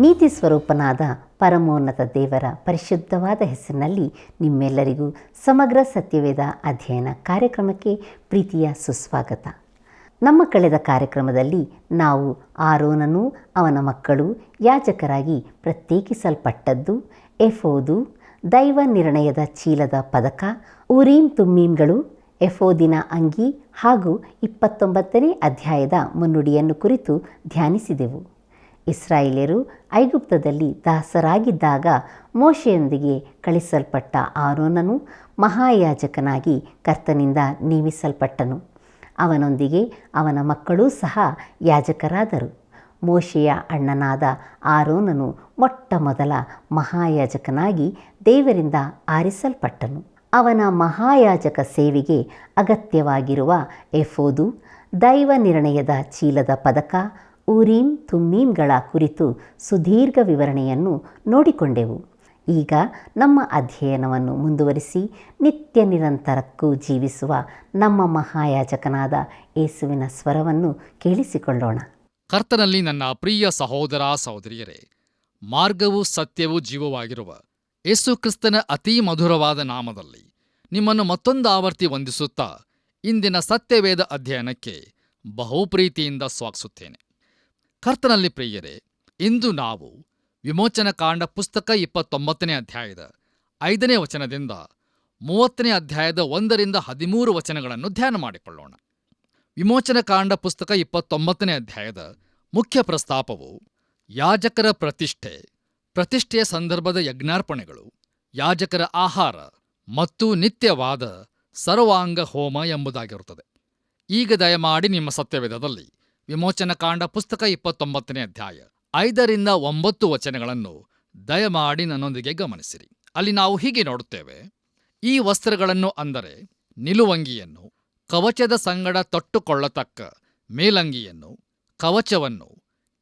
ನೀತಿ ಸ್ವರೂಪನಾದ ಪರಮೋನ್ನತ ದೇವರ ಪರಿಶುದ್ಧವಾದ ಹೆಸರಿನಲ್ಲಿ ನಿಮ್ಮೆಲ್ಲರಿಗೂ ಸಮಗ್ರ ಸತ್ಯವೇದ ಅಧ್ಯಯನ ಕಾರ್ಯಕ್ರಮಕ್ಕೆ ಪ್ರೀತಿಯ ಸುಸ್ವಾಗತ. ನಮ್ಮ ಕಳೆದ ಕಾರ್ಯಕ್ರಮದಲ್ಲಿ ನಾವು ಆರೋನನೂ ಅವನ ಮಕ್ಕಳು ಯಾಜಕರಾಗಿ ಪ್ರತ್ಯೇಕಿಸಲ್ಪಟ್ಟದ್ದು, ಎಫೋದು, ದೈವ ನಿರ್ಣಯದ ಚೀಲದ ಪದಕ, ಊರೀಮ್ ತುಮ್ಮೀಮ್ಗಳು, ಎಫೋದಿನ ಅಂಗಿ ಹಾಗೂ 29ನೇ ಅಧ್ಯಾಯದ ಮುನ್ನುಡಿಯನ್ನು ಕುರಿತು ಧ್ಯಾನಿಸಿದೆವು. ಇಸ್ರಾಯೇಲ್ಯರು ಐಗುಪ್ತದಲ್ಲಿ ದಾಸರಾಗಿದ್ದಾಗ ಮೋಶೆಯೊಂದಿಗೆ ಕಳಿಸಲ್ಪಟ್ಟ ಆರೋನನು ಮಹಾಯಾಜಕನಾಗಿ ಕರ್ತನಿಂದ ನೇಮಿಸಲ್ಪಟ್ಟನು. ಅವನೊಂದಿಗೆ ಅವನ ಮಕ್ಕಳೂ ಸಹ ಯಾಜಕರಾದರು. ಮೋಶೆಯ ಅಣ್ಣನಾದ ಆರೋನನು ಮೊಟ್ಟ ಮೊದಲ ಮಹಾಯಾಜಕನಾಗಿ ದೇವರಿಂದ ಆರಿಸಲ್ಪಟ್ಟನು. ಅವನ ಮಹಾಯಾಜಕ ಸೇವೆಗೆ ಅಗತ್ಯವಾಗಿರುವ ಎಫೋದು, ದೈವ ನಿರ್ಣಯದ ಚೀಲದ ಪದಕ, ಊರೀಮ್ ತುಮ್ಮೀಮ್ಗಳ ಕುರಿತು ಸುದೀರ್ಘ ವಿವರಣೆಯನ್ನು ನೋಡಿಕೊಂಡೆವು. ಈಗ ನಮ್ಮ ಅಧ್ಯಯನವನ್ನು ಮುಂದುವರಿಸಿ ನಿತ್ಯ ನಿರಂತರಕ್ಕೂ ಜೀವಿಸುವ ನಮ್ಮ ಮಹಾಯಾಜಕನಾದ ಯೇಸುವಿನ ಸ್ವರವನ್ನು ಕೇಳಿಸಿಕೊಳ್ಳೋಣ. ಕರ್ತನಲ್ಲಿ ನನ್ನ ಪ್ರಿಯ ಸಹೋದರ ಸಹೋದರಿಯರೇ, ಮಾರ್ಗವೂ ಸತ್ಯವೂ ಜೀವವಾಗಿರುವ ಯೇಸು ಕ್ರಿಸ್ತನ ಅತೀ ಮಧುರವಾದ ನಾಮದಲ್ಲಿ ನಿಮ್ಮನ್ನು ಮತ್ತೊಂದು ಆವರ್ತಿ ವಂದಿಸುತ್ತಾ ಇಂದಿನ ಸತ್ಯವೇದ ಅಧ್ಯಯನಕ್ಕೆ ಬಹುಪ್ರೀತಿಯಿಂದ ಸ್ವಾಗತಿಸುತ್ತೇನೆ. ಕರ್ತನಲ್ಲಿ ಪ್ರಿಯರೇ, ಇಂದು ನಾವು ವಿಮೋಚನಕಾಂಡ ಪುಸ್ತಕ 29ನೇ ಅಧ್ಯಾಯದ 5ನೇ ವಚನದಿಂದ 30ನೇ ಅಧ್ಯಾಯದ 1ರಿಂದ 13 ವಚನಗಳನ್ನು ಧ್ಯಾನ ಮಾಡಿಕೊಳ್ಳೋಣ. ವಿಮೋಚನಕಾಂಡ ಪುಸ್ತಕ 29ನೇ ಅಧ್ಯಾಯದ ಮುಖ್ಯ ಪ್ರಸ್ತಾಪವು ಯಾಜಕರ ಪ್ರತಿಷ್ಠೆಯ ಸಂದರ್ಭದ ಯಜ್ಞಾರ್ಪಣೆಗಳು, ಯಾಜಕರ ಆಹಾರ ಮತ್ತು ನಿತ್ಯವಾದ ಸರ್ವಾಂಗ ಹೋಮ ಎಂಬುದಾಗಿರುತ್ತದೆ. ಈಗ ದಯಮಾಡಿ ನಿಮ್ಮ ಸತ್ಯವೇದದಲ್ಲಿ ವಿಮೋಚನಕಾಂಡ ಪುಸ್ತಕ 29ನೇ ಅಧ್ಯಾಯ 5ರಿಂದ 9 ವಚನಗಳನ್ನು ದಯಮಾಡಿ ನನ್ನೊಂದಿಗೆ ಗಮನಿಸಿರಿ. ಅಲ್ಲಿ ನಾವು ಹೀಗೆ ನೋಡುತ್ತೇವೆ: ಈ ವಸ್ತ್ರಗಳನ್ನು, ಅಂದರೆ ನಿಲುವಂಗಿಯನ್ನು, ಕವಚದ ಸಂಗಡ ತೊಟ್ಟುಕೊಳ್ಳತಕ್ಕ ಮೇಲಂಗಿಯನ್ನು, ಕವಚವನ್ನು,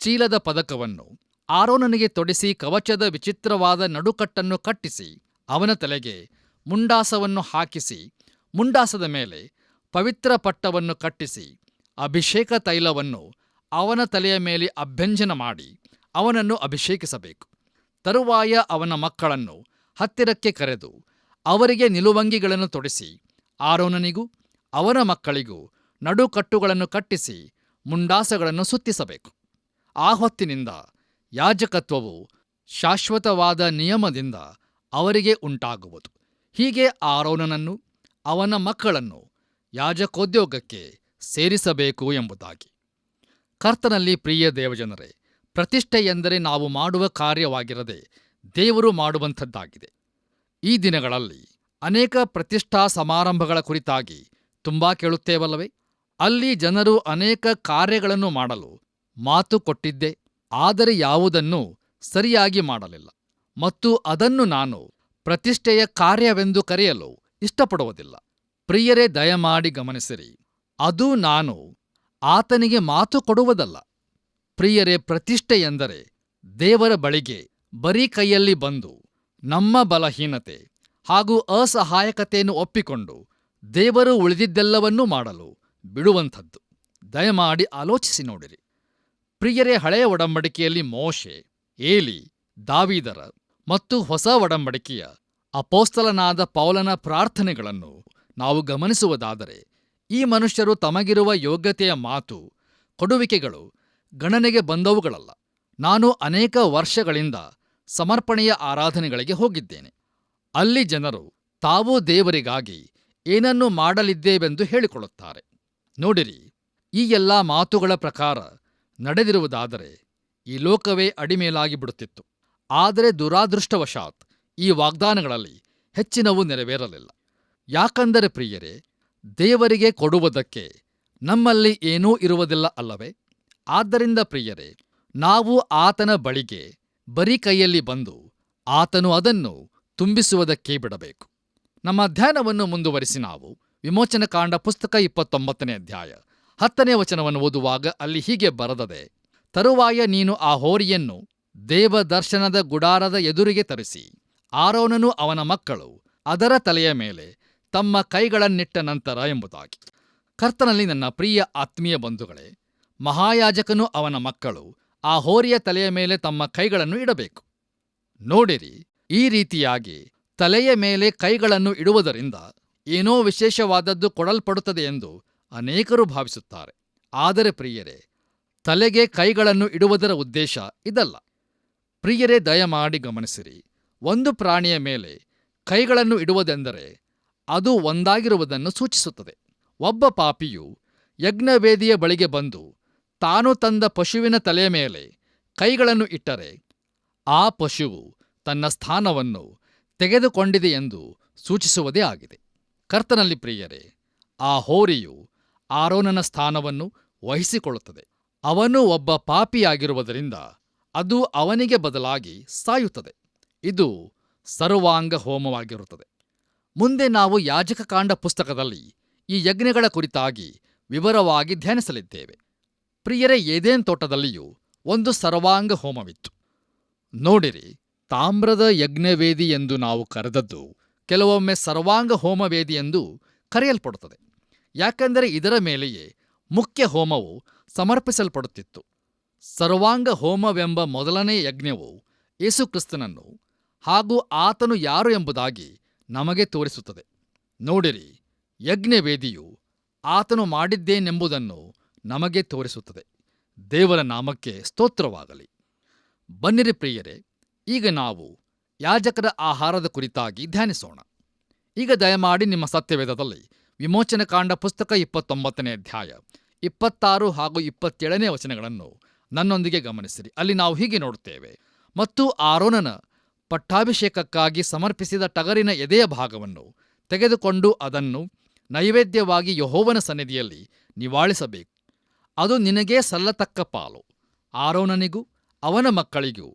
ಚೀಲದ ಪದಕವನ್ನು ಆರೋನನಿಗೆ ತೊಡಿಸಿ, ಕವಚದ ವಿಚಿತ್ರವಾದ ನಡುಕಟ್ಟನ್ನು ಕಟ್ಟಿಸಿ, ಅವನ ತಲೆಗೆ ಮುಂಡಾಸವನ್ನು ಹಾಕಿಸಿ, ಮುಂಡಾಸದ ಮೇಲೆ ಪವಿತ್ರ ಪಟ್ಟವನ್ನು ಕಟ್ಟಿಸಿ, ಅಭಿಷೇಕ ತೈಲವನ್ನು ಅವನ ತಲೆಯ ಮೇಲೆ ಅಭ್ಯಂಜನ ಮಾಡಿ ಅವನನ್ನು ಅಭಿಷೇಕಿಸಬೇಕು. ತರುವಾಯ ಅವನ ಮಕ್ಕಳನ್ನು ಹತ್ತಿರಕ್ಕೆ ಕರೆದು ಅವರಿಗೆ ನಿಲುವಂಗಿಗಳನ್ನು ತೊಡಿಸಿ, ಆರೋನನಿಗೂ ಅವನ ಮಕ್ಕಳಿಗೂ ನಡುಕಟ್ಟುಗಳನ್ನು ಕಟ್ಟಿಸಿ ಮುಂಡಾಸಗಳನ್ನು ಸುತ್ತಿಸಬೇಕು. ಆ ಹೊತ್ತಿನಿಂದ ಯಾಜಕತ್ವವು ಶಾಶ್ವತವಾದ ನಿಯಮದಿಂದ ಅವರಿಗೆ ಉಂಟಾಗುವುದು. ಹೀಗೆ ಆರೋನನನ್ನು ಅವನ ಮಕ್ಕಳನ್ನು ಯಾಜಕೋದ್ಯೋಗಕ್ಕೆ ಸೇರಿಸಬೇಕು ಎಂಬುದಾಗಿ. ಕರ್ತನಲ್ಲಿ ಪ್ರಿಯ ದೇವಜನರೇ, ಪ್ರತಿಷ್ಠೆ ಎಂದರೆ ನಾವು ಮಾಡುವ ಕಾರ್ಯವಾಗಿರದೆ ದೇವರು ಮಾಡುವಂಥದ್ದಾಗಿದೆ. ಈ ದಿನಗಳಲ್ಲಿ ಅನೇಕ ಪ್ರತಿಷ್ಠಾ ಸಮಾರಂಭಗಳ ಕುರಿತಾಗಿ ತುಂಬಾ ಕೇಳುತ್ತೇವಲ್ಲವೇ? ಅಲ್ಲಿ ಜನರು ಅನೇಕ ಕಾರ್ಯಗಳನ್ನು ಮಾಡಲು ಮಾತು ಕೊಟ್ಟಿದ್ದೆ, ಆದರೆ ಯಾವುದನ್ನೂ ಸರಿಯಾಗಿ ಮಾಡಲಿಲ್ಲ, ಮತ್ತು ಅದನ್ನು ನಾನು ಪ್ರತಿಷ್ಠೆಯ ಕಾರ್ಯವೆಂದು ಕರೆಯಲು ಇಷ್ಟಪಡುವುದಿಲ್ಲ. ಪ್ರಿಯರೇ, ದಯಮಾಡಿ ಗಮನಿಸಿರಿ, ಅದು ನಾನು ಆತನಿಗೆ ಮಾತು ಕೊಡುವುದಲ್ಲ. ಪ್ರಿಯರೇ, ಪ್ರತಿಷ್ಠೆ ಎಂದರೆ ದೇವರ ಬಳಿಗೆ ಬರೀ ಕೈಯಲ್ಲಿ ಬಂದು ನಮ್ಮ ಬಲಹೀನತೆ ಹಾಗೂ ಅಸಹಾಯಕತೆಯನ್ನು ಒಪ್ಪಿಕೊಂಡು ದೇವರು ಉಳಿದಿದ್ದೆಲ್ಲವನ್ನೂ ಮಾಡಲು ಬಿಡುವಂಥದ್ದು. ದಯಮಾಡಿ ಆಲೋಚಿಸಿ ನೋಡಿರಿ. ಪ್ರಿಯರೇ, ಹಳೆಯ ಒಡಂಬಡಿಕೆಯಲ್ಲಿ ಮೋಶೆ, ಏಲಿ, ದಾವೀದರ ಮತ್ತು ಹೊಸ ಒಡಂಬಡಿಕೆಯ ಅಪೊಸ್ತಲನಾದ ಪೌಲನ ಪ್ರಾರ್ಥನೆಗಳನ್ನು ನಾವು ಗಮನಿಸುವುದಾದರೆ, ಈ ಮನುಷ್ಯರು ತಮಗಿರುವ ಯೋಗ್ಯತೆಯ ಮಾತು ಕೊಡುವಿಕೆಗಳು ಗಣನೆಗೆ ಬಂದವುಗಳಲ್ಲ. ನಾನು ಅನೇಕ ವರ್ಷಗಳಿಂದ ಸಮರ್ಪಣೆಯ ಆರಾಧನೆಗಳಿಗೆ ಹೋಗಿದ್ದೇನೆ. ಅಲ್ಲಿ ಜನರು ತಾವು ದೇವರಿಗಾಗಿ ಏನನ್ನು ಮಾಡಲಿದ್ದೇವೆಂದು ಹೇಳಿಕೊಳ್ಳುತ್ತಾರೆ. ನೋಡಿರಿ, ಈ ಎಲ್ಲ ಮಾತುಗಳ ಪ್ರಕಾರ ನಡೆದಿರುವುದಾದರೆ ಈ ಲೋಕವೇ ಅಡಿಮೇಲಾಗಿ ಬಿಡುತ್ತಿತ್ತು. ಆದರೆ ದುರಾದೃಷ್ಟವಶಾತ್ ಈ ವಾಗ್ದಾನಗಳಲ್ಲಿ ಹೆಚ್ಚಿನವು ನೆರವೇರಲಿಲ್ಲ. ಯಾಕಂದರೆ ಪ್ರಿಯರೇ, ದೇವರಿಗೆ ಕೊಡುವುದಕ್ಕೆ ನಮ್ಮಲ್ಲಿ ಏನೂ ಇರುವುದಿಲ್ಲ ಅಲ್ಲವೇ? ಆದ್ದರಿಂದ ಪ್ರಿಯರೇ, ನಾವು ಆತನ ಬಳಿಗೆ ಬರೀ ಕೈಯಲ್ಲಿ ಬಂದು ಆತನು ಅದನ್ನು ತುಂಬಿಸುವುದಕ್ಕೆ ಬಿಡಬೇಕು. ನಮ್ಮ ಅಧ್ಯಯನವನ್ನು ಮುಂದುವರಿಸಿ ನಾವು ವಿಮೋಚನಕಾಂಡ ಪುಸ್ತಕ 29ನೇ ಅಧ್ಯಾಯ 10ನೇ ವಚನವನ್ನು ಓದುವಾಗ ಅಲ್ಲಿ ಹೀಗೆ ಬರೆದದೆ: ತರುವಾಯ ನೀನು ಆ ಹೋರಿಯನ್ನು ದೇವದರ್ಶನದ ಗುಡಾರದ ಎದುರಿಗೆ ತರಿಸಿ, ಆರೋನನು ಅವನ ಮಕ್ಕಳು ಅದರ ತಲೆಯ ಮೇಲೆ ತಮ್ಮ ಕೈಗಳನ್ನಿಟ್ಟ ನಂತರ ಎಂಬುದಾಗಿ. ಕರ್ತನಲ್ಲಿ ನನ್ನ ಪ್ರಿಯ ಆತ್ಮೀಯ ಬಂಧುಗಳೇ, ಮಹಾಯಾಜಕನು ಅವನ ಮಕ್ಕಳು ಆ ಹೋರಿಯ ತಲೆಯ ಮೇಲೆ ತಮ್ಮ ಕೈಗಳನ್ನು ಇಡಬೇಕು. ನೋಡಿರಿ, ಈ ರೀತಿಯಾಗಿ ತಲೆಯ ಮೇಲೆ ಕೈಗಳನ್ನು ಇಡುವುದರಿಂದ ಏನೋ ವಿಶೇಷವಾದದ್ದು ಕೊಡಲ್ಪಡುತ್ತದೆ ಎಂದು ಅನೇಕರು ಭಾವಿಸುತ್ತಾರೆ. ಆದರೆ ಪ್ರಿಯರೇ, ತಲೆಗೆ ಕೈಗಳನ್ನು ಇಡುವುದರ ಉದ್ದೇಶ ಇದಲ್ಲ. ಪ್ರಿಯರೇ, ದಯಮಾಡಿ ಗಮನಿಸಿರಿ. ಒಂದು ಪ್ರಾಣಿಯ ಮೇಲೆ ಕೈಗಳನ್ನು ಇಡುವುದೆಂದರೆ ಅದು ಒಂದಾಗಿರುವುದನ್ನು ಸೂಚಿಸುತ್ತದೆ. ಒಬ್ಬ ಪಾಪಿಯು ಯಜ್ಞವೇದಿಯ ಬಳಿಗೆ ಬಂದು ತಾನು ತಂದ ಪಶುವಿನ ತಲೆಯ ಮೇಲೆ ಕೈಗಳನ್ನು ಇಟ್ಟರೆ ಆ ಪಶುವು ತನ್ನ ಸ್ಥಾನವನ್ನು ತೆಗೆದುಕೊಂಡಿದೆ ಎಂದು ಸೂಚಿಸುವುದೇ ಆಗಿದೆ. ಕರ್ತನಲ್ಲಿ ಪ್ರಿಯರೇ, ಆ ಹೋರಿಯು ಆರೋನನ ಸ್ಥಾನವನ್ನು ವಹಿಸಿಕೊಳ್ಳುತ್ತದೆ. ಅವನು ಒಬ್ಬ ಪಾಪಿಯಾಗಿರುವುದರಿಂದ ಅದು ಅವನಿಗೆ ಬದಲಾಗಿ ಸಾಯುತ್ತದೆ. ಇದು ಸರ್ವಾಂಗ ಹೋಮವಾಗಿರುತ್ತದೆ. ಮುಂದೆ ನಾವು ಯಾಜಕಕಾಂಡ ಪುಸ್ತಕದಲ್ಲಿ ಈ ಯಜ್ಞಗಳ ಕುರಿತಾಗಿ ವಿವರವಾಗಿ ಧ್ಯಾನಿಸಲಿದ್ದೇವೆ. ಪ್ರಿಯರೇ, ಏದೇನ್ ತೋಟದಲ್ಲಿಯೂ ಒಂದು ಸರ್ವಾಂಗ ಹೋಮವಿತ್ತು. ನೋಡಿರಿ, ತಾಮ್ರದ ಯಜ್ಞವೇದಿ ಎಂದು ನಾವು ಕರೆದದ್ದು ಕೆಲವೊಮ್ಮೆ ಸರ್ವಾಂಗ ಹೋಮವೇದಿ ಎಂದು ಕರೆಯಲ್ಪಡುತ್ತದೆ. ಯಾಕೆಂದರೆ ಇದರ ಮೇಲೆಯೇ ಮುಖ್ಯ ಹೋಮವು ಸಮರ್ಪಿಸಲ್ಪಡುತ್ತಿತ್ತು. ಸರ್ವಾಂಗ ಹೋಮವೆಂಬ ಮೊದಲನೇ ಯಜ್ಞವು ಯೇಸುಕ್ರಿಸ್ತನನ್ನು ಹಾಗೂ ಆತನು ಯಾರು ಎಂಬುದಾಗಿ ನಮಗೆ ತೋರಿಸುತ್ತದೆ. ನೋಡಿರಿ, ಯಜ್ಞವೇದಿಯು ಆತನು ಮಾಡಿದ್ದೇನೆಂಬುದನ್ನು ನಮಗೆ ತೋರಿಸುತ್ತದೆ. ದೇವರ ನಾಮಕ್ಕೆ ಸ್ತೋತ್ರವಾಗಲಿ. ಬನ್ನಿರಿ ಪ್ರಿಯರೇ, ಈಗ ನಾವು ಯಾಜಕರ ಆಹಾರದ ಕುರಿತಾಗಿ ಧ್ಯಾನಿಸೋಣ. ಈಗ ದಯಮಾಡಿ ನಿಮ್ಮ ಸತ್ಯವೇದದಲ್ಲಿ ವಿಮೋಚನಕಾಂಡ ಪುಸ್ತಕ 29ನೇ ಅಧ್ಯಾಯ 26 ಹಾಗೂ 27ನೇ ವಚನಗಳನ್ನು ನನ್ನೊಂದಿಗೆ ಗಮನಿಸಿರಿ. ಅಲ್ಲಿ ನಾವು ಹೀಗೆ ನೋಡುತ್ತೇವೆ: ಮತ್ತು ಆರೋನನ ಪಟ್ಟಾಭಿಷೇಕಕ್ಕಾಗಿ ಸಮರ್ಪಿಸಿದ ಟಗರಿನ ಎದೆಯ ಭಾಗವನ್ನು ತೆಗೆದುಕೊಂಡು ಅದನ್ನು ನೈವೇದ್ಯವಾಗಿ ಯೆಹೋವನ ಸನ್ನಿಧಿಯಲ್ಲಿ ನಿವಾಳಿಸಬೇಕು. ಅದು ನಿನಗೇ ಸಲ್ಲತಕ್ಕ ಪಾಲು. ಆರೋನನಿಗೂ ಅವನ ಮಕ್ಕಳಿಗೂ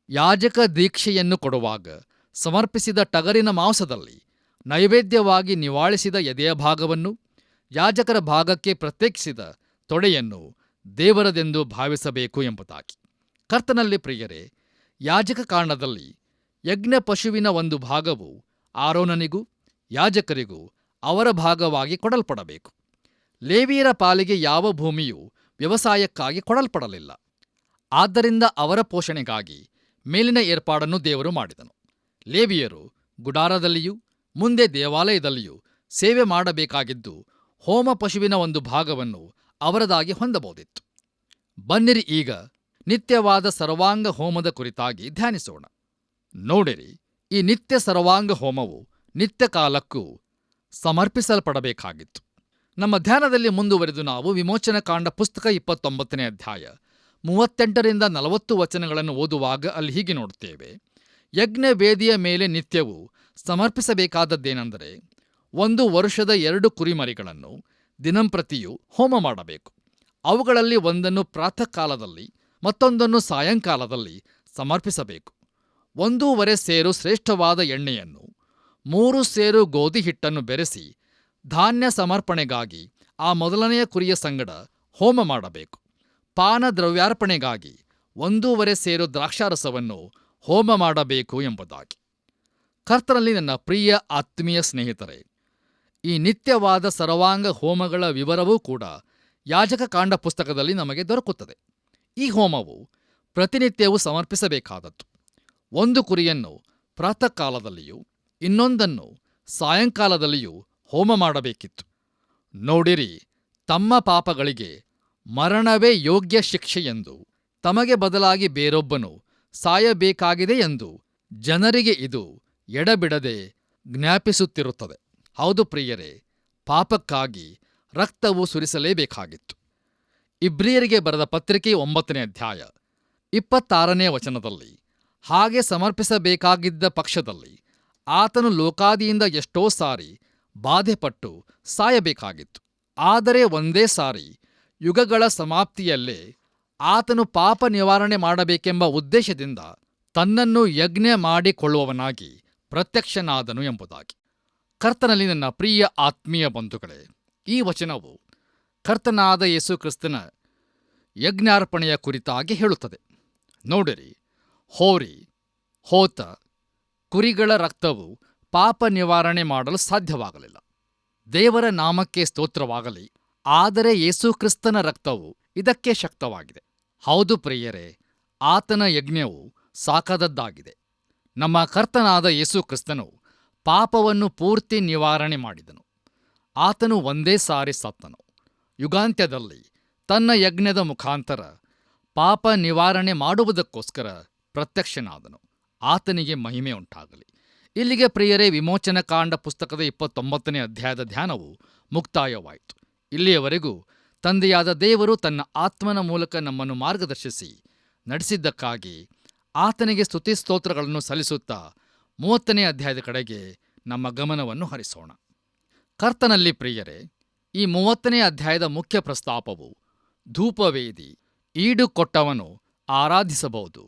ಯಾಜಕ ದೀಕ್ಷೆಯನ್ನು ಕೊಡುವಾಗ ಸಮರ್ಪಿಸಿದ ಟಗರಿನ ಮಾಂಸದಲ್ಲಿ ನೈವೇದ್ಯವಾಗಿ ನಿವಾಳಿಸಿದ ಎದೆಯ ಭಾಗವನ್ನು, ಯಾಜಕರ ಭಾಗಕ್ಕೆ ಪ್ರತ್ಯೇಕಿಸಿದ ತೊಡೆಯನ್ನು ದೇವರದೆಂದು ಭಾವಿಸಬೇಕು ಎಂಬುದಾಗಿ. ಕರ್ತನಲ್ಲಿ ಪ್ರಿಯರೇ, ಯಾಜಕ ಕಾಂಡದಲ್ಲಿ ಯಜ್ಞ ಪಶುವಿನ ಒಂದು ಭಾಗವು ಆರೋನನಿಗೂ ಯಾಜಕರಿಗೂ ಅವರ ಭಾಗವಾಗಿ ಕೊಡಲ್ಪಡಬೇಕು. ಲೇವಿಯರ ಪಾಲಿಗೆ ಯಾವ ಭೂಮಿಯೂ ವ್ಯವಸಾಯಕ್ಕಾಗಿ ಕೊಡಲ್ಪಡಲಿಲ್ಲ. ಆದ್ದರಿಂದ ಅವರ ಪೋಷಣೆಗಾಗಿ ಮೇಲಿನ ಏರ್ಪಾಡನ್ನು ದೇವರು ಮಾಡಿದನು. ಲೇವಿಯರು ಗುಡಾರದಲ್ಲಿಯೂ ಮುಂದೆ ದೇವಾಲಯದಲ್ಲಿಯೂ ಸೇವೆ ಮಾಡಬೇಕಾಗಿದ್ದು ಹೋಮ ಪಶುವಿನ ಒಂದು ಭಾಗವನ್ನು ಅವರದಾಗಿ ಹೊಂದಬಹುದಿತ್ತು. ಬನ್ನಿರಿ, ಈಗ ನಿತ್ಯವಾದ ಸರ್ವಾಂಗ ಹೋಮದ ಕುರಿತಾಗಿ ಧ್ಯಾನಿಸೋಣ. ನೋಡಿರಿ, ಈ ನಿತ್ಯ ಸರ್ವಾಂಗ ಹೋಮವು ನಿತ್ಯ ಕಾಲಕ್ಕೂ ಸಮರ್ಪಿಸಲ್ಪಡಬೇಕಾಗಿತ್ತು. ನಮ್ಮ ಧ್ಯಾನದಲ್ಲಿ ಮುಂದುವರೆದು ನಾವು ವಿಮೋಚನಕಾಂಡ ಪುಸ್ತಕ 29ನೇ ಅಧ್ಯಾಯ 38ರಿಂದ 40 ವಚನಗಳನ್ನು ಓದುವಾಗ ಅಲ್ಲಿ ಹೀಗೆ ನೋಡುತ್ತೇವೆ: ಯಜ್ಞ ವೇದಿಯ ಮೇಲೆ ನಿತ್ಯವೂ ಸಮರ್ಪಿಸಬೇಕಾದದ್ದೇನೆಂದರೆ 1 ವರುಷದ 2 ಕುರಿಮರಿಗಳನ್ನು ದಿನಂಪ್ರತಿಯೂ ಹೋಮ ಮಾಡಬೇಕು. ಅವುಗಳಲ್ಲಿ ಒಂದನ್ನು ಪ್ರಾತಃ ಕಾಲದಲ್ಲಿ ಮತ್ತೊಂದನ್ನು ಸಾಯಂಕಾಲದಲ್ಲಿ ಸಮರ್ಪಿಸಬೇಕು. 1.5 ಸೇರು ಶ್ರೇಷ್ಠವಾದ ಎಣ್ಣೆಯನ್ನು 3 ಸೇರು ಗೋಧಿ ಹಿಟ್ಟನ್ನು ಬೆರೆಸಿ ಧಾನ್ಯ ಸಮರ್ಪಣೆಗಾಗಿ ಆ ಮೊದಲನೆಯ ಕುರಿಯ ಸಂಗಡ ಹೋಮ ಮಾಡಬೇಕು. ಪಾನ ದ್ರವ್ಯಾರ್ಪಣೆಗಾಗಿ 1.5 ಸೇರು ದ್ರಾಕ್ಷಾರಸವನ್ನು ಹೋಮ ಮಾಡಬೇಕು ಎಂಬುದಾಗಿ. ಕರ್ತನಲ್ಲಿ ನನ್ನ ಪ್ರಿಯ ಆತ್ಮೀಯ ಸ್ನೇಹಿತರೆ, ಈ ನಿತ್ಯವಾದ ಸರ್ವಾಂಗ ಹೋಮಗಳ ವಿವರವೂ ಕೂಡ ಯಾಜಕ ಕಾಂಡ ಪುಸ್ತಕದಲ್ಲಿ ನಮಗೆ ದೊರಕುತ್ತದೆ. ಈ ಹೋಮವು ಪ್ರತಿನಿತ್ಯವೂ ಸಮರ್ಪಿಸಬೇಕಾದದ್ದು. 1 ಕುರಿಯನ್ನು ಪ್ರಾತಃ ಕಾಲದಲ್ಲಿಯೂ ಇನ್ನೊಂದನ್ನು ಸಾಯಂಕಾಲದಲ್ಲಿಯೂ ಹೋಮ ಮಾಡಬೇಕಿತ್ತು. ನೋಡಿರಿ, ತಮ್ಮ ಪಾಪಗಳಿಗೆ ಮರಣವೇ ಯೋಗ್ಯ ಶಿಕ್ಷೆ ಎಂದು, ತಮಗೆ ಬದಲಾಗಿ ಬೇರೊಬ್ಬನು ಸಾಯಬೇಕಾಗಿದೆ ಎಂದು ಜನರಿಗೆ ಇದು ಎಡಬಿಡದೆ ಜ್ಞಾಪಿಸುತ್ತಿರುತ್ತದೆ. ಹೌದು ಪ್ರಿಯರೇ, ಪಾಪಕ್ಕಾಗಿ ರಕ್ತವು ಸುರಿಸಲೇಬೇಕಾಗಿತ್ತು. ಇಬ್ರಿಯರಿಗೆ ಬರೆದ ಪತ್ರಿಕೆ 9ನೇ ಅಧ್ಯಾಯ 26ನೇ ವಚನದಲ್ಲಿ, ಹಾಗೆ ಸಮರ್ಪಿಸಬೇಕಾಗಿದ್ದ ಪಕ್ಷದಲ್ಲಿ ಆತನು ಲೋಕಾದಿಯಿಂದ ಎಷ್ಟೋ ಸಾರಿ ಬಾಧೆಪಟ್ಟು ಸಾಯಬೇಕಾಗಿತ್ತು. ಆದರೆ ಒಂದೇ ಸಾರಿ ಯುಗಗಳ ಸಮಾಪ್ತಿಯಲ್ಲೇ ಆತನು ಪಾಪ ನಿವಾರಣೆ ಮಾಡಬೇಕೆಂಬ ಉದ್ದೇಶದಿಂದ ತನ್ನನ್ನು ಯಜ್ಞ ಮಾಡಿಕೊಳ್ಳುವವನಾಗಿ ಪ್ರತ್ಯಕ್ಷನಾದನು ಎಂಬುದಾಗಿ. ಕರ್ತನಲ್ಲಿ ನನ್ನ ಪ್ರಿಯ ಆತ್ಮೀಯ ಬಂಧುಗಳೇ, ಈ ವಚನವು ಕರ್ತನಾದ ಯೇಸು ಕ್ರಿಸ್ತನ ಯಜ್ಞಾರ್ಪಣೆಯ ಕುರಿತಾಗಿ ಹೇಳುತ್ತದೆ. ನೋಡಿರಿ, ಹೋರಿ, ಹೋತ, ಕುರಿಗಳ ರಕ್ತವು ಪಾಪ ನಿವಾರಣೆ ಮಾಡಲು ಸಾಧ್ಯವಾಗಲಿಲ್ಲ. ದೇವರ ನಾಮಕ್ಕೆ ಸ್ತೋತ್ರವಾಗಲಿ. ಆದರೆ ಯೇಸು ಕ್ರಿಸ್ತನ ರಕ್ತವು ಇದಕ್ಕೆ ಶಕ್ತವಾಗಿದೆ. ಹೌದು ಪ್ರಿಯರೇ, ಆತನ ಯಜ್ಞವು ಸಾಕಾದದ್ದಾಗಿದೆ. ನಮ್ಮ ಕರ್ತನಾದ ಯೇಸು ಕ್ರಿಸ್ತನು ಪಾಪವನ್ನು ಪೂರ್ತಿ ನಿವಾರಣೆ ಮಾಡಿದನು. ಆತನು ಒಂದೇ ಸಾರಿ ಸತ್ತನು. ಯುಗಾಂತ್ಯದಲ್ಲಿ ತನ್ನ ಯಜ್ಞದ ಮುಖಾಂತರ ಪಾಪ ನಿವಾರಣೆ ಮಾಡುವುದಕ್ಕೋಸ್ಕರ ಪ್ರತ್ಯಕ್ಷನಾದನು. ಆತನಿಗೆ ಮಹಿಮೆ ಉಂಟಾಗಲಿ. ಇಲ್ಲಿಗೆ ಪ್ರಿಯರೇ, ವಿಮೋಚನಕಾಂಡ ಪುಸ್ತಕದ 29ನೇ ಅಧ್ಯಾಯದ ಧ್ಯಾನವು ಮುಕ್ತಾಯವಾಯಿತು. ಇಲ್ಲಿಯವರೆಗೂ ತಂದೆಯಾದ ದೇವರು ತನ್ನ ಆತ್ಮನ ಮೂಲಕ ನಮ್ಮನ್ನು ಮಾರ್ಗದರ್ಶಿಸಿ ನಡೆಸಿದ್ದಕ್ಕಾಗಿ ಆತನಿಗೆ ಸ್ತುತಿ ಸ್ತೋತ್ರಗಳನ್ನು ಸಲ್ಲಿಸುತ್ತಾ 30ನೇ ಅಧ್ಯಾಯದ ಕಡೆಗೆ ನಮ್ಮ ಗಮನವನ್ನು ಹರಿಸೋಣ. ಕರ್ತನಲ್ಲಿ ಪ್ರಿಯರೇ, ಈ 30ನೇ ಅಧ್ಯಾಯದ ಮುಖ್ಯ ಪ್ರಸ್ತಾಪವು ಧೂಪವೇದಿ. ಈಡು ಕೊಟ್ಟವನು ಆರಾಧಿಸಬಹುದು,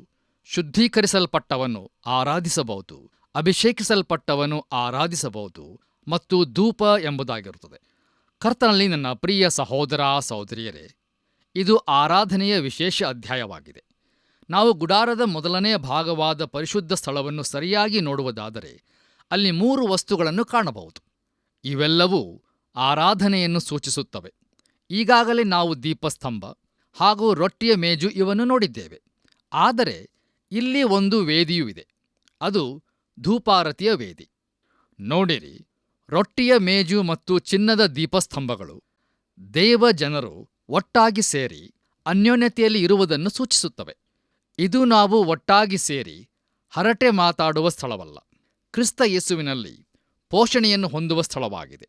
ಶುದ್ಧೀಕರಿಸಲ್ಪಟ್ಟವನು ಆರಾಧಿಸಬಹುದು, ಅಭಿಷೇಕಿಸಲ್ಪಟ್ಟವನು ಆರಾಧಿಸಬಹುದು ಮತ್ತು ಧೂಪ ಎಂಬುದಾಗಿರುತ್ತದೆ. ಕರ್ತನಲ್ಲಿ ನನ್ನ ಪ್ರಿಯ ಸಹೋದರ ಸಹೋದರಿಯರೇ, ಇದು ಆರಾಧನೆಯ ವಿಶೇಷ ಅಧ್ಯಾಯವಾಗಿದೆ. ನಾವು ಗುಡಾರದ ಮೊದಲನೆಯ ಭಾಗವಾದ ಪರಿಶುದ್ಧ ಸ್ಥಳವನ್ನು ಸರಿಯಾಗಿ ನೋಡುವುದಾದರೆ ಅಲ್ಲಿ 3 ವಸ್ತುಗಳನ್ನು ಕಾಣಬಹುದು. ಇವೆಲ್ಲವೂ ಆರಾಧನೆಯನ್ನು ಸೂಚಿಸುತ್ತವೆ. ಈಗಾಗಲೇ ನಾವು ದೀಪಸ್ತಂಭ ಹಾಗೂ ರೊಟ್ಟಿಯ ಮೇಜು ಇವನ್ನು ನೋಡಿದ್ದೇವೆ. ಆದರೆ ಇಲ್ಲಿ ಒಂದು ವೇದಿಯೂ ಇದೆ. ಅದು ಧೂಪಾರತಿಯ ವೇದಿ. ನೋಡಿರಿ, ರೊಟ್ಟಿಯ ಮೇಜು ಮತ್ತು ಚಿನ್ನದ ದೀಪಸ್ತಂಭಗಳು ದೇವ ಜನರು ಒಟ್ಟಾಗಿ ಸೇರಿ ಅನ್ಯೋನ್ಯತೆಯಲ್ಲಿ ಇರುವುದನ್ನು ಸೂಚಿಸುತ್ತವೆ. ಇದು ನಾವು ಒಟ್ಟಾಗಿ ಸೇರಿ ಹರಟೆ ಮಾತಾಡುವ ಸ್ಥಳವಲ್ಲ, ಕ್ರಿಸ್ತ ಯೇಸುವಿನಲ್ಲಿ ಪೋಷಣೆಯನ್ನು ಹೊಂದುವ ಸ್ಥಳವಾಗಿದೆ.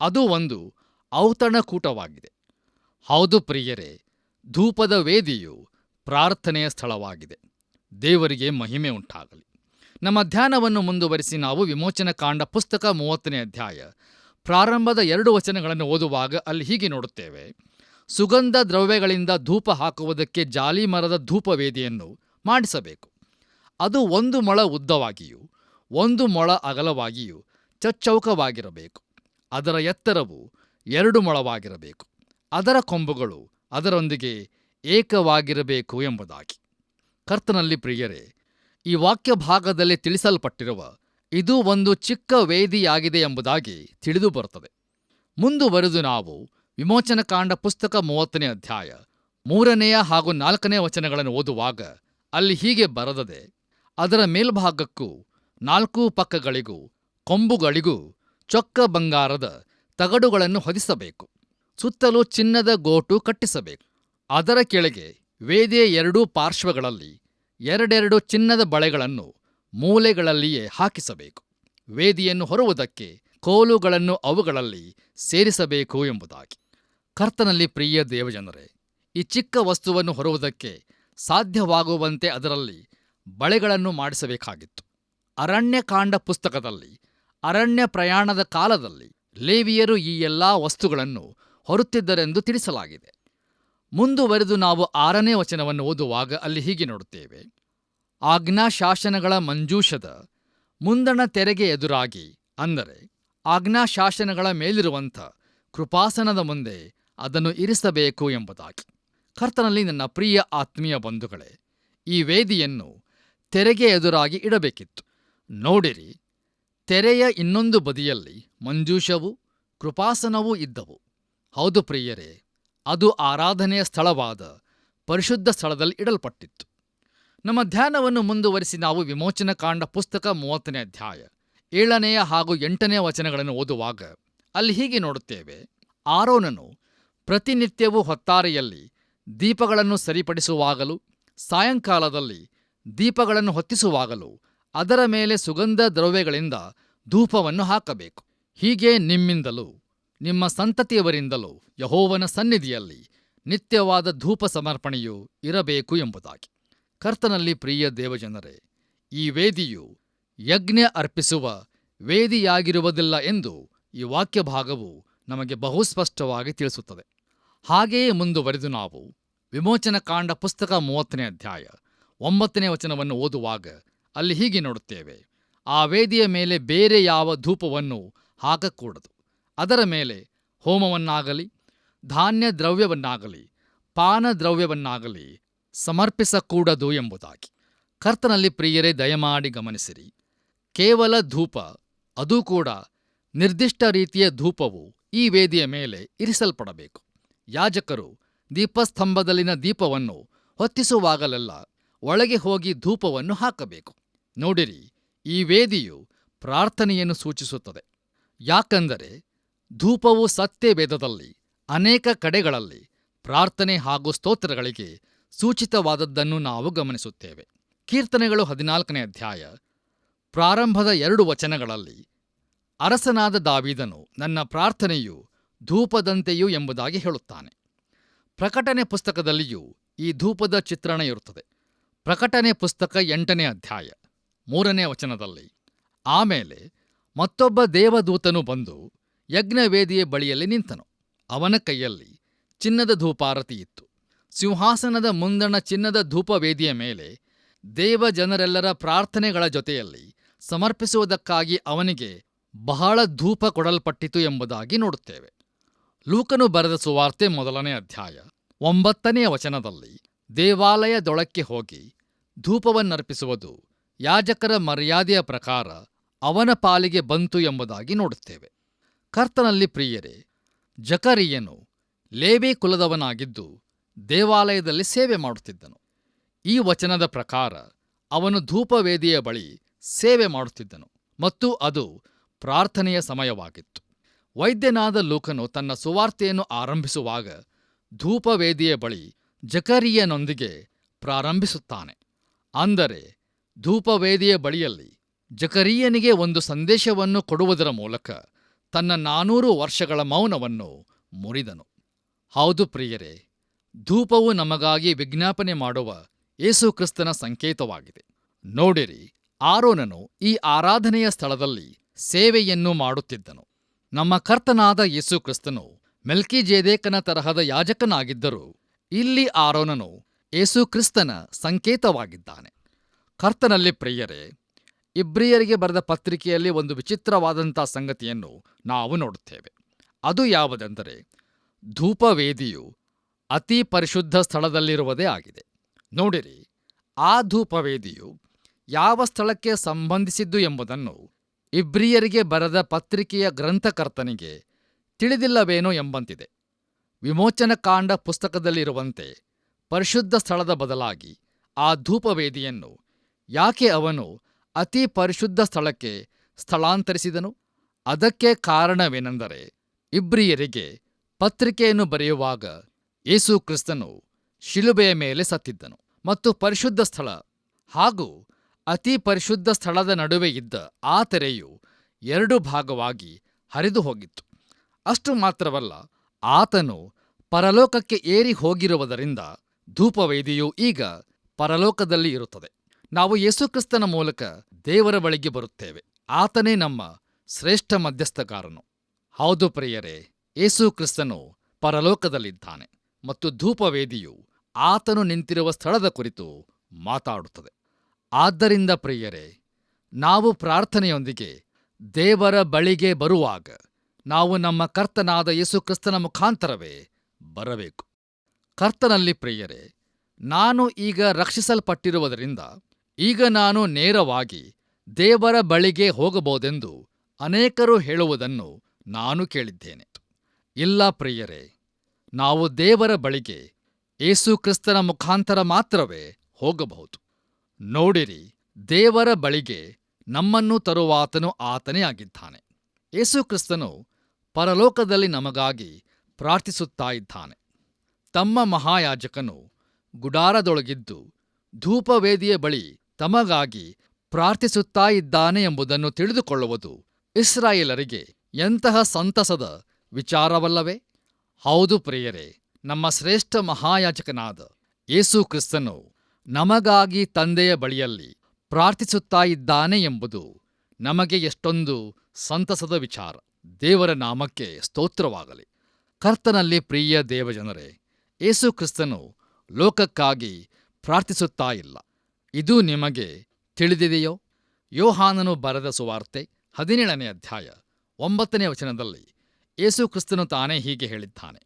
ಅದು ಒಂದು ಔತಣಕೂಟವಾಗಿದೆ. ಹೌದು ಪ್ರಿಯರೇ, ಧೂಪದ ವೇದಿಯು ಪ್ರಾರ್ಥನೆಯ ಸ್ಥಳವಾಗಿದೆ. ದೇವರಿಗೆ ಮಹಿಮೆ ಉಂಟಾಗಲಿ. ನಮ್ಮ ಧ್ಯಾನವನ್ನು ಮುಂದುವರಿಸಿ ನಾವು ವಿಮೋಚನಕಾಂಡ ಪುಸ್ತಕ 30ನೇ ಅಧ್ಯಾಯ ಪ್ರಾರಂಭದ 2 ವಚನಗಳನ್ನು ಓದುವಾಗ ಅಲ್ಲಿ ಹೀಗೆ ನೋಡುತ್ತೇವೆ. ಸುಗಂಧ ದ್ರವ್ಯಗಳಿಂದ ಧೂಪ ಹಾಕುವುದಕ್ಕೆ ಜಾಲಿ ಮರದ ಧೂಪವೇದಿಯನ್ನು ಮಾಡಿಸಬೇಕು. ಅದು 1 ಮೊಳ ಉದ್ದವಾಗಿಯೂ 1 ಮೊಳ ಅಗಲವಾಗಿಯೂ ಚಚ್ಚೌಕವಾಗಿರಬೇಕು. ಅದರ ಎತ್ತರವು 2 ಮೊಳವಾಗಿರಬೇಕು. ಅದರ ಕೊಂಬುಗಳು ಅದರೊಂದಿಗೆ ಏಕವಾಗಿರಬೇಕು ಎಂಬುದಾಗಿ. ಕರ್ತನಲ್ಲಿ ಪ್ರಿಯರೇ, ಈ ವಾಕ್ಯ ಭಾಗದಲ್ಲಿ ತಿಳಿಸಲ್ಪಟ್ಟಿರುವ ಇದು ಒಂದು ಚಿಕ್ಕ ವೇದಿಯಾಗಿದೆ ಎಂಬುದಾಗಿ ತಿಳಿದು ಬರುತ್ತದೆ. ಮುಂದುವರೆದು ನಾವು ವಿಮೋಚನಕಾಂಡ ಪುಸ್ತಕ 30ನೇ ಅಧ್ಯಾಯ 3ನೇ ಹಾಗೂ 4ನೇ ವಚನಗಳನ್ನು ಓದುವಾಗ ಅಲ್ಲಿ ಹೀಗೆ ಬರೆದದೆ. ಅದರ ಮೇಲ್ಭಾಗಕ್ಕೂ 4 ಪಕ್ಕಗಳಿಗೂ ಕೊಂಬುಗಳಿಗೂ ಚೊಕ್ಕ ಬಂಗಾರದ ತಗಡುಗಳನ್ನು ಹೊದಿಸಬೇಕು. ಸುತ್ತಲೂ ಚಿನ್ನದ ಗೋಟು ಕಟ್ಟಿಸಬೇಕು. ಅದರ ಕೆಳಗೆ ವೇದಿಯ 2 ಪಾರ್ಶ್ವಗಳಲ್ಲಿ 2 ಚಿನ್ನದ ಬಳೆಗಳನ್ನು ಮೂಲೆಗಳಲ್ಲಿಯೇ ಹಾಕಿಸಬೇಕು. ವೇದಿಯನ್ನು ಹೊರುವುದಕ್ಕೆ ಕೋಲುಗಳನ್ನು ಅವುಗಳಲ್ಲಿ ಸೇರಿಸಬೇಕು ಎಂಬುದಾಗಿ. ಕರ್ತನಲ್ಲಿ ಪ್ರಿಯ ದೇವಜನರೇ, ಈ ಚಿಕ್ಕ ವಸ್ತುವನ್ನು ಹೊರುವುದಕ್ಕೆ ಸಾಧ್ಯವಾಗುವಂತೆ ಅದರಲ್ಲಿ ಬಳೆಗಳನ್ನು ಮಾಡಿಸಬೇಕಾಗಿತ್ತು. ಅರಣ್ಯಕಾಂಡ ಪುಸ್ತಕದಲ್ಲಿ ಅರಣ್ಯ ಪ್ರಯಾಣದ ಕಾಲದಲ್ಲಿ ಲೇವಿಯರು ಈ ಎಲ್ಲ ವಸ್ತುಗಳನ್ನು ಹೊರುತ್ತಿದ್ದರೆಂದು ತಿಳಿಸಲಾಗಿದೆ. ಮುಂದುವರೆದು ನಾವು 6ನೇ ವಚನವನ್ನು ಓದುವಾಗ ಅಲ್ಲಿ ಹೀಗೆ ನೋಡುತ್ತೇವೆ. ಆಜ್ಞಾಶಾಸನಗಳ ಮಂಜೂಷದ ಮುಂದಣ ತೆರೆಗೆ ಎದುರಾಗಿ, ಅಂದರೆ ಆಜ್ಞಾಶಾಸನಗಳ ಮೇಲಿರುವಂಥ ಕೃಪಾಸನದ ಮುಂದೆ ಅದನ್ನು ಇರಿಸಬೇಕು ಎಂಬುದಾಗಿ. ಕರ್ತನಲ್ಲಿ ನನ್ನ ಪ್ರಿಯ ಆತ್ಮೀಯ ಬಂಧುಗಳೇ, ಈ ವೇದಿಯನ್ನು ತೆರೆಗೆ ಎದುರಾಗಿ ಇಡಬೇಕಿತ್ತು. ನೋಡಿರಿ, ತೆರೆಯ ಇನ್ನೊಂದು ಬದಿಯಲ್ಲಿ ಮಂಜೂಷವೂ ಕೃಪಾಸನವೂ ಇದ್ದವು. ಹೌದು ಪ್ರಿಯರೇ, ಅದು ಆರಾಧನೆಯ ಸ್ಥಳವಾದ ಪರಿಶುದ್ಧ ಸ್ಥಳದಲ್ಲಿ ಇಡಲ್ಪಟ್ಟಿತ್ತು. ನಮ್ಮ ಧ್ಯಾನವನ್ನು ಮುಂದುವರಿಸಿ ನಾವು ವಿಮೋಚನಕಾಂಡ ಪುಸ್ತಕ 30ನೇ ಅಧ್ಯಾಯ 7ನೇ ಹಾಗೂ 8ನೇ ವಚನಗಳನ್ನು ಓದುವಾಗ ಅಲ್ಲಿ ಹೀಗೆ ನೋಡುತ್ತೇವೆ. ಆರೋನನು ಪ್ರತಿನಿತ್ಯವೂ ಹೊತ್ತಾರೆಯಲ್ಲಿ ದೀಪಗಳನ್ನು ಸರಿಪಡಿಸುವಾಗಲೂ ಸಾಯಂಕಾಲದಲ್ಲಿ ದೀಪಗಳನ್ನು ಹೊತ್ತಿಸುವಾಗಲೂ ಅದರ ಮೇಲೆ ಸುಗಂಧ ದ್ರವ್ಯಗಳಿಂದ ಧೂಪವನ್ನು ಹಾಕಬೇಕು. ಹೀಗೆ ನಿಮ್ಮಿಂದಲೂ ನಿಮ್ಮ ಸಂತತಿಯವರಿಂದಲೂ ಯೆಹೋವನ ಸನ್ನಿಧಿಯಲ್ಲಿ ನಿತ್ಯವಾದ ಧೂಪ ಸಮರ್ಪಣೆಯು ಇರಬೇಕು ಎಂಬುದಾಗಿ. ಕರ್ತನಲ್ಲಿ ಪ್ರಿಯ ದೇವಜನರೇ, ಈ ವೇದಿಯು ಯಜ್ಞ ಅರ್ಪಿಸುವ ವೇದಿಯಾಗಿರುವುದಿಲ್ಲ ಎಂದು ಈ ವಾಕ್ಯ ಭಾಗವು ನಮಗೆ ಬಹುಸ್ಪಷ್ಟವಾಗಿ ತಿಳಿಸುತ್ತದೆ. ಹಾಗೆಯೇ ಮುಂದುವರೆದು ನಾವು ವಿಮೋಚನಕಾಂಡ ಪುಸ್ತಕ 30ನೇ ಅಧ್ಯಾಯ 9ನೇ ವಚನವನ್ನು ಓದುವಾಗ ಅಲ್ಲಿ ಹೀಗೆ ನೋಡುತ್ತೇವೆ. ಆ ವೇದಿಯ ಮೇಲೆ ಬೇರೆ ಯಾವ ಧೂಪವನ್ನು ಹಾಕಕೂಡದು. ಅದರ ಮೇಲೆ ಹೋಮವನ್ನಾಗಲಿ ಧಾನ್ಯ ದ್ರವ್ಯವನ್ನಾಗಲಿ ಪಾನ ದ್ರವ್ಯವನ್ನಾಗಲಿ ಸಮರ್ಪಿಸಕೂಡದು ಎಂಬುದಾಗಿ. ಕರ್ತನಲ್ಲಿ ಪ್ರಿಯರೇ, ದಯಮಾಡಿ ಗಮನಿಸಿರಿ. ಕೇವಲ ಧೂಪ, ಅದೂ ಕೂಡ ನಿರ್ದಿಷ್ಟ ರೀತಿಯ ಧೂಪವು ಈ ವೇದಿಯ ಮೇಲೆ ಇರಿಸಲ್ಪಡಬೇಕು. ಯಾಜಕರು ದೀಪಸ್ತಂಭದಲ್ಲಿನ ದೀಪವನ್ನು ಹೊತ್ತಿಸುವಾಗಲೆಲ್ಲ ಒಳಗೆ ಹೋಗಿ ಧೂಪವನ್ನು ಹಾಕಬೇಕು. ನೋಡಿರಿ, ಈ ವೇದಿಯು ಪ್ರಾರ್ಥನೆಯನ್ನು ಸೂಚಿಸುತ್ತದೆ. ಯಾಕಂದರೆ ಧೂಪವು ಸತ್ಯವೇದದಲ್ಲಿ ಅನೇಕ ಕಡೆಗಳಲ್ಲಿ ಪ್ರಾರ್ಥನೆ ಹಾಗೂ ಸ್ತೋತ್ರಗಳಿಗೆ ಸೂಚಿತವಾದದ್ದನ್ನು ನಾವು ಗಮನಿಸುತ್ತೇವೆ. ಕೀರ್ತನೆಗಳು 14ನೇ ಅಧ್ಯಾಯ ಪ್ರಾರಂಭದ 2 ವಚನಗಳಲ್ಲಿ ಅರಸನಾದ ದಾವೀದನು ನನ್ನ ಪ್ರಾರ್ಥನೆಯು ಧೂಪದಂತೆಯೂ ಎಂಬುದಾಗಿ ಹೇಳುತ್ತಾನೆ. ಪ್ರಕಟಣೆ ಪುಸ್ತಕದಲ್ಲಿಯೂ ಈ ಧೂಪದ ಚಿತ್ರಣ ಇರುತ್ತದೆ. ಪ್ರಕಟಣೆ ಪುಸ್ತಕ 8ನೇ ಅಧ್ಯಾಯ 3ನೇ ವಚನದಲ್ಲಿ, ಆಮೇಲೆ ಮತ್ತೊಬ್ಬ ದೇವದೂತನು ಬಂದು ಯಜ್ಞವೇದಿಯ ಬಳಿಯಲ್ಲಿ ನಿಂತನು. ಅವನ ಕೈಯಲ್ಲಿ ಚಿನ್ನದ ಧೂಪಾರತಿ ಇತ್ತು. ಸಿಂಹಾಸನದ ಮುಂದಣ ಚಿನ್ನದ ಧೂಪವೇದಿಯ ಮೇಲೆ ದೇವಜನರೆಲ್ಲರ ಪ್ರಾರ್ಥನೆಗಳ ಜೊತೆಯಲ್ಲಿ ಸಮರ್ಪಿಸುವುದಕ್ಕಾಗಿ ಅವನಿಗೆ ಬಹಳ ಧೂಪ ಕೊಡಲ್ಪಟ್ಟಿತು ಎಂಬುದಾಗಿ ನೋಡುತ್ತೇವೆ. ಲೂಕನು ಬರೆದ ಸುವಾರ್ತೆ 1ನೇ ಅಧ್ಯಾಯ 9ನೇ ವಚನದಲ್ಲಿ ದೇವಾಲಯದೊಳಕ್ಕೆ ಹೋಗಿ ಧೂಪವನ್ನರ್ಪಿಸುವುದು ಯಾಜಕರ ಮರ್ಯಾದೆಯ ಪ್ರಕಾರ ಅವನ ಪಾಲಿಗೆ ಬಂತು ಎಂಬುದಾಗಿ ನೋಡುತ್ತೇವೆ. ಕರ್ತನಲ್ಲಿ ಪ್ರಿಯರೇ, ಜಕರೀಯನು ಲೇವಿ ಕುಲದವನಾಗಿದ್ದು ದೇವಾಲಯದಲ್ಲಿ ಸೇವೆ ಮಾಡುತ್ತಿದ್ದನು. ಈ ವಚನದ ಪ್ರಕಾರ ಅವನು ಧೂಪವೇದಿಯ ಬಳಿ ಸೇವೆ ಮಾಡುತ್ತಿದ್ದನು ಮತ್ತು ಅದು ಪ್ರಾರ್ಥನೆಯ ಸಮಯವಾಗಿತ್ತು. ವೈದ್ಯನಾದ ಲೂಕನು ತನ್ನ ಸುವಾರ್ತೆಯನ್ನು ಆರಂಭಿಸುವಾಗ ಧೂಪವೇದಿಯ ಬಳಿ ಜಕರೀಯನೊಂದಿಗೆ ಪ್ರಾರಂಭಿಸುತ್ತಾನೆ. ಅಂದರೆ ಧೂಪವೇದಿಯ ಬಳಿಯಲ್ಲಿ ಜಕರೀಯನಿಗೆ ಒಂದು ಸಂದೇಶವನ್ನು ಕೊಡುವುದರ ಮೂಲಕ ತನ್ನ 400 ವರ್ಷಗಳ ಮೌನವನ್ನು ಮುರಿದನು. ಹೌದು ಪ್ರಿಯರೇ, ಧೂಪವು ನಮಗಾಗಿ ವಿಜ್ಞಾಪನೆ ಮಾಡುವ ಯೇಸುಕ್ರಿಸ್ತನ ಸಂಕೇತವಾಗಿದೆ. ನೋಡಿರಿ, ಆರೋನನು ಈ ಆರಾಧನೆಯ ಸ್ಥಳದಲ್ಲಿ ಸೇವೆಯನ್ನು ಮಾಡುತ್ತಿದ್ದನು. ನಮ್ಮ ಕರ್ತನಾದ ಯೇಸುಕ್ರಿಸ್ತನು ಮೆಲ್ಕಿಜೆದೇಕನ ತರಹದ ಯಾಜಕನಾಗಿದ್ದರೂ ಇಲ್ಲಿ ಆರೋನನು ಯೇಸುಕ್ರಿಸ್ತನ ಸಂಕೇತವಾಗಿದ್ದಾನೆ. ಕರ್ತನಲ್ಲಿ ಪ್ರಿಯರೇ, ಇಬ್ರಿಯರಿಗೆ ಬರೆದ ಪತ್ರಿಕೆಯಲ್ಲಿ ಒಂದು ವಿಚಿತ್ರವಾದಂಥ ಸಂಗತಿಯನ್ನು ನಾವು ನೋಡುತ್ತೇವೆ. ಅದು ಯಾವುದೆಂದರೆ, ಧೂಪವೇದಿಯು ಅತಿ ಪರಿಶುದ್ಧ ಸ್ಥಳದಲ್ಲಿರುವುದೇ ಆಗಿದೆ. ನೋಡಿರಿ, ಆ ಧೂಪವೇದಿಯು ಯಾವ ಸ್ಥಳಕ್ಕೆ ಸಂಬಂಧಿಸಿದ್ದು ಎಂಬುದನ್ನು ಇಬ್ರಿಯರಿಗೆ ಬರೆದ ಪತ್ರಿಕೆಯ ಗ್ರಂಥಕರ್ತನಿಗೆ ತಿಳಿದಿಲ್ಲವೇನೋ ಎಂಬಂತಿದೆ. ವಿಮೋಚನಕಾಂಡ ಪುಸ್ತಕದಲ್ಲಿರುವಂತೆ ಪರಿಶುದ್ಧ ಸ್ಥಳದ ಬದಲಾಗಿ ಆ ಧೂಪವೇದಿಯನ್ನು ಯಾಕೆ ಅವನು ಅತಿ ಪರಿಶುದ್ಧ ಸ್ಥಳಕ್ಕೆ ಸ್ಥಳಾಂತರಿಸಿದನು? ಅದಕ್ಕೆ ಕಾರಣವೇನೆಂದರೆ, ಇಬ್ರಿಯರಿಗೆ ಪತ್ರಿಕೆಯನ್ನು ಬರೆಯುವಾಗ ಯೇಸು ಕ್ರಿಸ್ತನು ಶಿಲುಬೆಯ ಮೇಲೆ ಸತ್ತಿದ್ದನು ಮತ್ತು ಪರಿಶುದ್ಧ ಸ್ಥಳ ಹಾಗೂ ಅತಿ ಪರಿಶುದ್ಧ ಸ್ಥಳದ ನಡುವೆ ಇದ್ದ ಆ ತೆರೆಯು 2 ಭಾಗವಾಗಿ ಹರಿದು ಹೋಗಿತ್ತು. ಅಷ್ಟು ಮಾತ್ರವಲ್ಲ, ಆತನು ಪರಲೋಕಕ್ಕೆ ಏರಿ ಹೋಗಿರುವುದರಿಂದ ಧೂಪವೇದಿಯು ಈಗ ಪರಲೋಕದಲ್ಲಿ ಇರುತ್ತದೆ. ನಾವು ಯೇಸುಕ್ರಿಸ್ತನ ಮೂಲಕ ದೇವರ ಬಳಿಗೆ ಬರುತ್ತೇವೆ. ಆತನೇ ನಮ್ಮ ಶ್ರೇಷ್ಠ ಮಧ್ಯಸ್ಥಗಾರನು. ಹೌದು ಪ್ರಿಯರೇ, ಯೇಸುಕ್ರಿಸ್ತನು ಪರಲೋಕದಲ್ಲಿದ್ದಾನೆ ಮತ್ತು ಧೂಪವೇದಿಯು ಆತನು ನಿಂತಿರುವ ಸ್ಥಳದ ಕುರಿತು ಮಾತಾಡುತ್ತದೆ. ಆದ್ದರಿಂದ ಪ್ರಿಯರೇ, ನಾವು ಪ್ರಾರ್ಥನೆಯೊಂದಿಗೆ ದೇವರ ಬಳಿಗೆ ಬರುವಾಗ ನಾವು ನಮ್ಮ ಕರ್ತನಾದ ಯೇಸುಕ್ರಿಸ್ತನ ಮುಖಾಂತರವೇ ಬರಬೇಕು. ಕರ್ತನಲ್ಲಿ ಪ್ರಿಯರೇ, ನಾನು ಈಗ ರಕ್ಷಿಸಲ್ಪಟ್ಟಿರುವುದರಿಂದ ಈಗ ನಾನು ನೇರವಾಗಿ ದೇವರ ಬಳಿಗೆ ಹೋಗಬಹುದೆಂದು ಅನೇಕರು ಹೇಳುವುದನ್ನು ನಾನು ಕೇಳಿದ್ದೇನೆ. ಇಲ್ಲ ಪ್ರಿಯರೇ, ನಾವು ದೇವರ ಬಳಿಗೆ ಯೇಸುಕ್ರಿಸ್ತನ ಮುಖಾಂತರ ಮಾತ್ರವೇ ಹೋಗಬಹುದು. ನೋಡಿರಿ, ದೇವರ ಬಳಿಗೆ ನಮ್ಮನ್ನು ತರುವಾತನು ಆತನೇ ಆಗಿದ್ದಾನೆ. ಯೇಸುಕ್ರಿಸ್ತನು ಪರಲೋಕದಲ್ಲಿ ನಮಗಾಗಿ ಪ್ರಾರ್ಥಿಸುತ್ತಾ ಇದ್ದಾನೆ. ತಮ್ಮ ಮಹಾಯಾಜಕನು ಗುಡಾರದೊಳಗಿದ್ದು ಧೂಪವೇದಿಯ ಬಳಿ ತಮಗಾಗಿ ಪ್ರಾರ್ಥಿಸುತ್ತಾ ಇದ್ದಾನೆ ಎಂಬುದನ್ನು ತಿಳಿದುಕೊಳ್ಳುವುದು ಇಸ್ರಾಯೇಲರಿಗೆ ಎಂತಹ ಸಂತಸದ ವಿಚಾರವಲ್ಲವೇ? ಹೌದು ಪ್ರಿಯರೇ, ನಮ್ಮ ಶ್ರೇಷ್ಠ ಮಹಾಯಾಜಕನಾದ ಯೇಸು ಕ್ರಿಸ್ತನು ನಮಗಾಗಿ ತಂದೆಯ ಬಳಿಯಲ್ಲಿ ಪ್ರಾರ್ಥಿಸುತ್ತಾ ಇದ್ದಾನೆ ಎಂಬುದು ನಮಗೆ ಎಷ್ಟೊಂದು ಸಂತಸದ ವಿಚಾರ. ದೇವರ ನಾಮಕ್ಕೆ ಸ್ತೋತ್ರವಾಗಲಿ. ಕರ್ತನಲ್ಲಿ ಪ್ರಿಯ ದೇವಜನರೇ, ಯೇಸು ಕ್ರಿಸ್ತನು ಲೋಕಕ್ಕಾಗಿ ಪ್ರಾರ್ಥಿಸುತ್ತಾ ಇಲ್ಲ. ಇದು ನಿಮಗೆ ತಿಳಿದಿದೆಯೋ? ಯೋಹಾನನು ಬರೆದ ಸುವಾರ್ತೆ 17ನೇ ಅಧ್ಯಾಯ 9ನೇ ವಚನದಲ್ಲಿ ಯೇಸು ಕ್ರಿಸ್ತನು ತಾನೇ ಹೀಗೆ ಹೇಳಿದ್ದಾನೆ,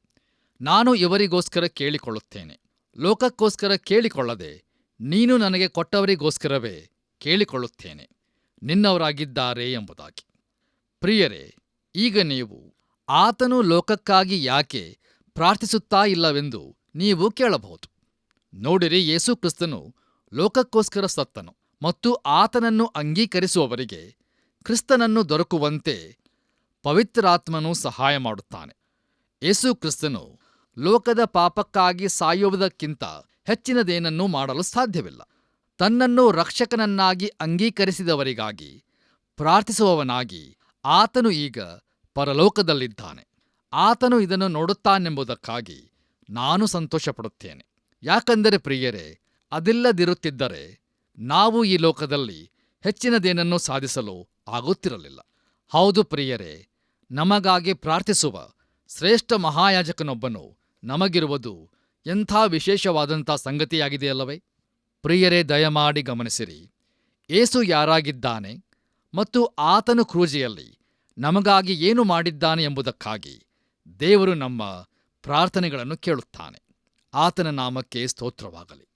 ನಾನು ಇವರಿಗೋಸ್ಕರ ಕೇಳಿಕೊಳ್ಳುತ್ತೇನೆ, ಲೋಕಕ್ಕೋಸ್ಕರ ಕೇಳಿಕೊಳ್ಳದೆ ನೀನು ನನಗೆ ಕೊಟ್ಟವರಿಗೋಸ್ಕರವೇ ಕೇಳಿಕೊಳ್ಳುತ್ತೇನೆ, ನಿನ್ನವರಾಗಿದ್ದಾರೆ ಎಂಬುದಾಗಿ. ಪ್ರಿಯರೇ, ಈಗ ನೀವು ಆತನು ಲೋಕಕ್ಕಾಗಿ ಯಾಕೆ ಪ್ರಾರ್ಥಿಸುತ್ತಾ ಇಲ್ಲವೆಂದು ನೀವು ಕೇಳಬಹುದು. ನೋಡಿರಿ, ಯೇಸು ಕ್ರಿಸ್ತನು ಲೋಕಕ್ಕೋಸ್ಕರ ಸತ್ತನು ಮತ್ತು ಆತನನ್ನು ಅಂಗೀಕರಿಸುವವರಿಗೆ ಕ್ರಿಸ್ತನನ್ನು ದೊರಕುವಂತೆ ಪವಿತ್ರಾತ್ಮನು ಸಹಾಯ ಮಾಡುತ್ತಾನೆ. ಯೇಸು ಕ್ರಿಸ್ತನು ಲೋಕದ ಪಾಪಕ್ಕಾಗಿ ಸಾಯುವುದಕ್ಕಿಂತ ಹೆಚ್ಚಿನದೇನನ್ನೂ ಮಾಡಲು ಸಾಧ್ಯವಿಲ್ಲ. ತನ್ನನ್ನು ರಕ್ಷಕನನ್ನಾಗಿ ಅಂಗೀಕರಿಸಿದವರಿಗಾಗಿ ಪ್ರಾರ್ಥಿಸುವವನಾಗಿ ಆತನು ಈಗ ಪರಲೋಕದಲ್ಲಿದ್ದಾನೆ. ಆತನು ಇದನ್ನು ನೋಡುತ್ತಾನೆಂಬುದಕ್ಕಾಗಿ ನಾನು ಸಂತೋಷಪಡುತ್ತೇನೆ. ಯಾಕಂದರೆ ಪ್ರಿಯರೇ, ಅದಿಲ್ಲದಿರುತ್ತಿದ್ದರೆ ನಾವು ಈ ಲೋಕದಲ್ಲಿ ಹೆಚ್ಚಿನದೇನನ್ನೂ ಸಾಧಿಸಲು ಆಗುತ್ತಿರಲಿಲ್ಲ. ಹೌದು ಪ್ರಿಯರೇ, ನಮಗಾಗಿ ಪ್ರಾರ್ಥಿಸುವ ಶ್ರೇಷ್ಠ ಮಹಾಯಾಜಕನೊಬ್ಬನು ನಮಗಿರುವುದು ಎಂಥ ವಿಶೇಷವಾದಂಥ ಸಂಗತಿಯಾಗಿದೆಯಲ್ಲವೇ? ಪ್ರಿಯರೇ, ದಯಮಾಡಿ ಗಮನಿಸಿರಿ. ಏಸು ಯಾರಾಗಿದ್ದಾನೆ ಮತ್ತು ಆತನು ಕ್ರೂಜೆಯಲ್ಲಿ ನಮಗಾಗಿ ಏನು ಮಾಡಿದ್ದಾನೆ ಎಂಬುದಕ್ಕಾಗಿ ದೇವರು ನಮ್ಮ ಪ್ರಾರ್ಥನೆಗಳನ್ನು ಕೇಳುತ್ತಾನೆ. ಆತನ ನಾಮಕ್ಕೆ ಸ್ತೋತ್ರವಾಗಲಿ.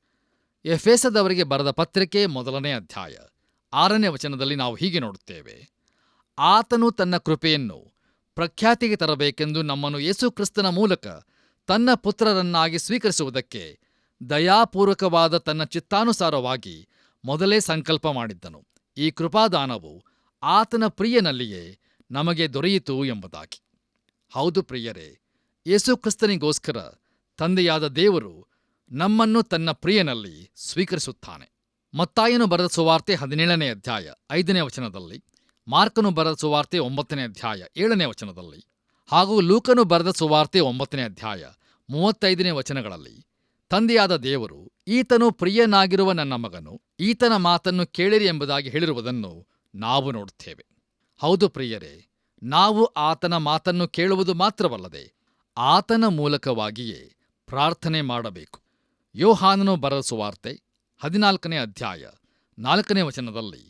ಎಫೆಸದವರಿಗೆ ಬರೆದ ಪತ್ರಿಕೆ 1ನೇ ಅಧ್ಯಾಯ 6ನೇ ವಚನದಲ್ಲಿ ನಾವು ಹೀಗೆ ನೋಡುತ್ತೇವೆ. ಆತನು ತನ್ನ ಕೃಪೆಯನ್ನು ಪ್ರಖ್ಯಾತಿಗೆ ತರಬೇಕೆಂದು ನಮ್ಮನ್ನು ಯೇಸು ಕ್ರಿಸ್ತನ ಮೂಲಕ ತನ್ನ ಪುತ್ರರನ್ನಾಗಿ ಸ್ವೀಕರಿಸುವುದಕ್ಕೆ ದಯಾಪೂರ್ವಕವಾದ ತನ್ನ ಚಿತ್ತಾನುಸಾರವಾಗಿ ಮೊದಲೇ ಸಂಕಲ್ಪ ಮಾಡಿದ್ದನು. ಈ ಕೃಪಾದಾನವು ಆತನ ಪ್ರಿಯನಲ್ಲಿಯೇ ನಮಗೆ ದೊರೆಯಿತು ಎಂಬುದಾಗಿ. ಹೌದು ಪ್ರಿಯರೇ, ಯೇಸು ಕ್ರಿಸ್ತನಿಗೋಸ್ಕರ ತಂದೆಯಾದ ದೇವರು ನಮ್ಮನ್ನು ತನ್ನ ಪ್ರಿಯನಲ್ಲಿ ಸ್ವೀಕರಿಸುತ್ತಾನೆ. ಮತ್ತಾಯನು ಬರೆದ ಸುವಾರ್ತೆ 17ನೇ ಅಧ್ಯಾಯ 5ನೇ ವಚನದಲ್ಲಿ, ಮಾರ್ಕನು ಬರೆದ ಸುವಾರ್ತೆ 9ನೇ ಅಧ್ಯಾಯ 7ನೇ ವಚನದಲ್ಲಿ ಹಾಗೂ ಲೂಕನು ಬರೆದ ಸುವಾರ್ತೆ 9ನೇ ಅಧ್ಯಾಯ 35ನೇ ವಚನಗಳಲ್ಲಿ ತಂದೆಯಾದ ದೇವರು ಈತನು ಪ್ರಿಯನಾಗಿರುವ ನನ್ನ ಮಗನು, ಈತನ ಮಾತನ್ನು ಕೇಳಿರಿ ಎಂಬುದಾಗಿ ಹೇಳಿರುವುದನ್ನು ನಾವು ನೋಡುತ್ತೇವೆ. ಹೌದು ಪ್ರಿಯರೇ, ನಾವು ಆತನ ಮಾತನ್ನು ಕೇಳುವುದು ಮಾತ್ರವಲ್ಲದೆ ಆತನ ಮೂಲಕವಾಗಿಯೇ ಪ್ರಾರ್ಥನೆ ಮಾಡಬೇಕು. ಯೋಹಾನನು ಬರೆದ ಸುವಾರ್ತೆ 14ನೇ ಅಧ್ಯಾಯ 4ನೇ ವಚನದಲ್ಲಿ,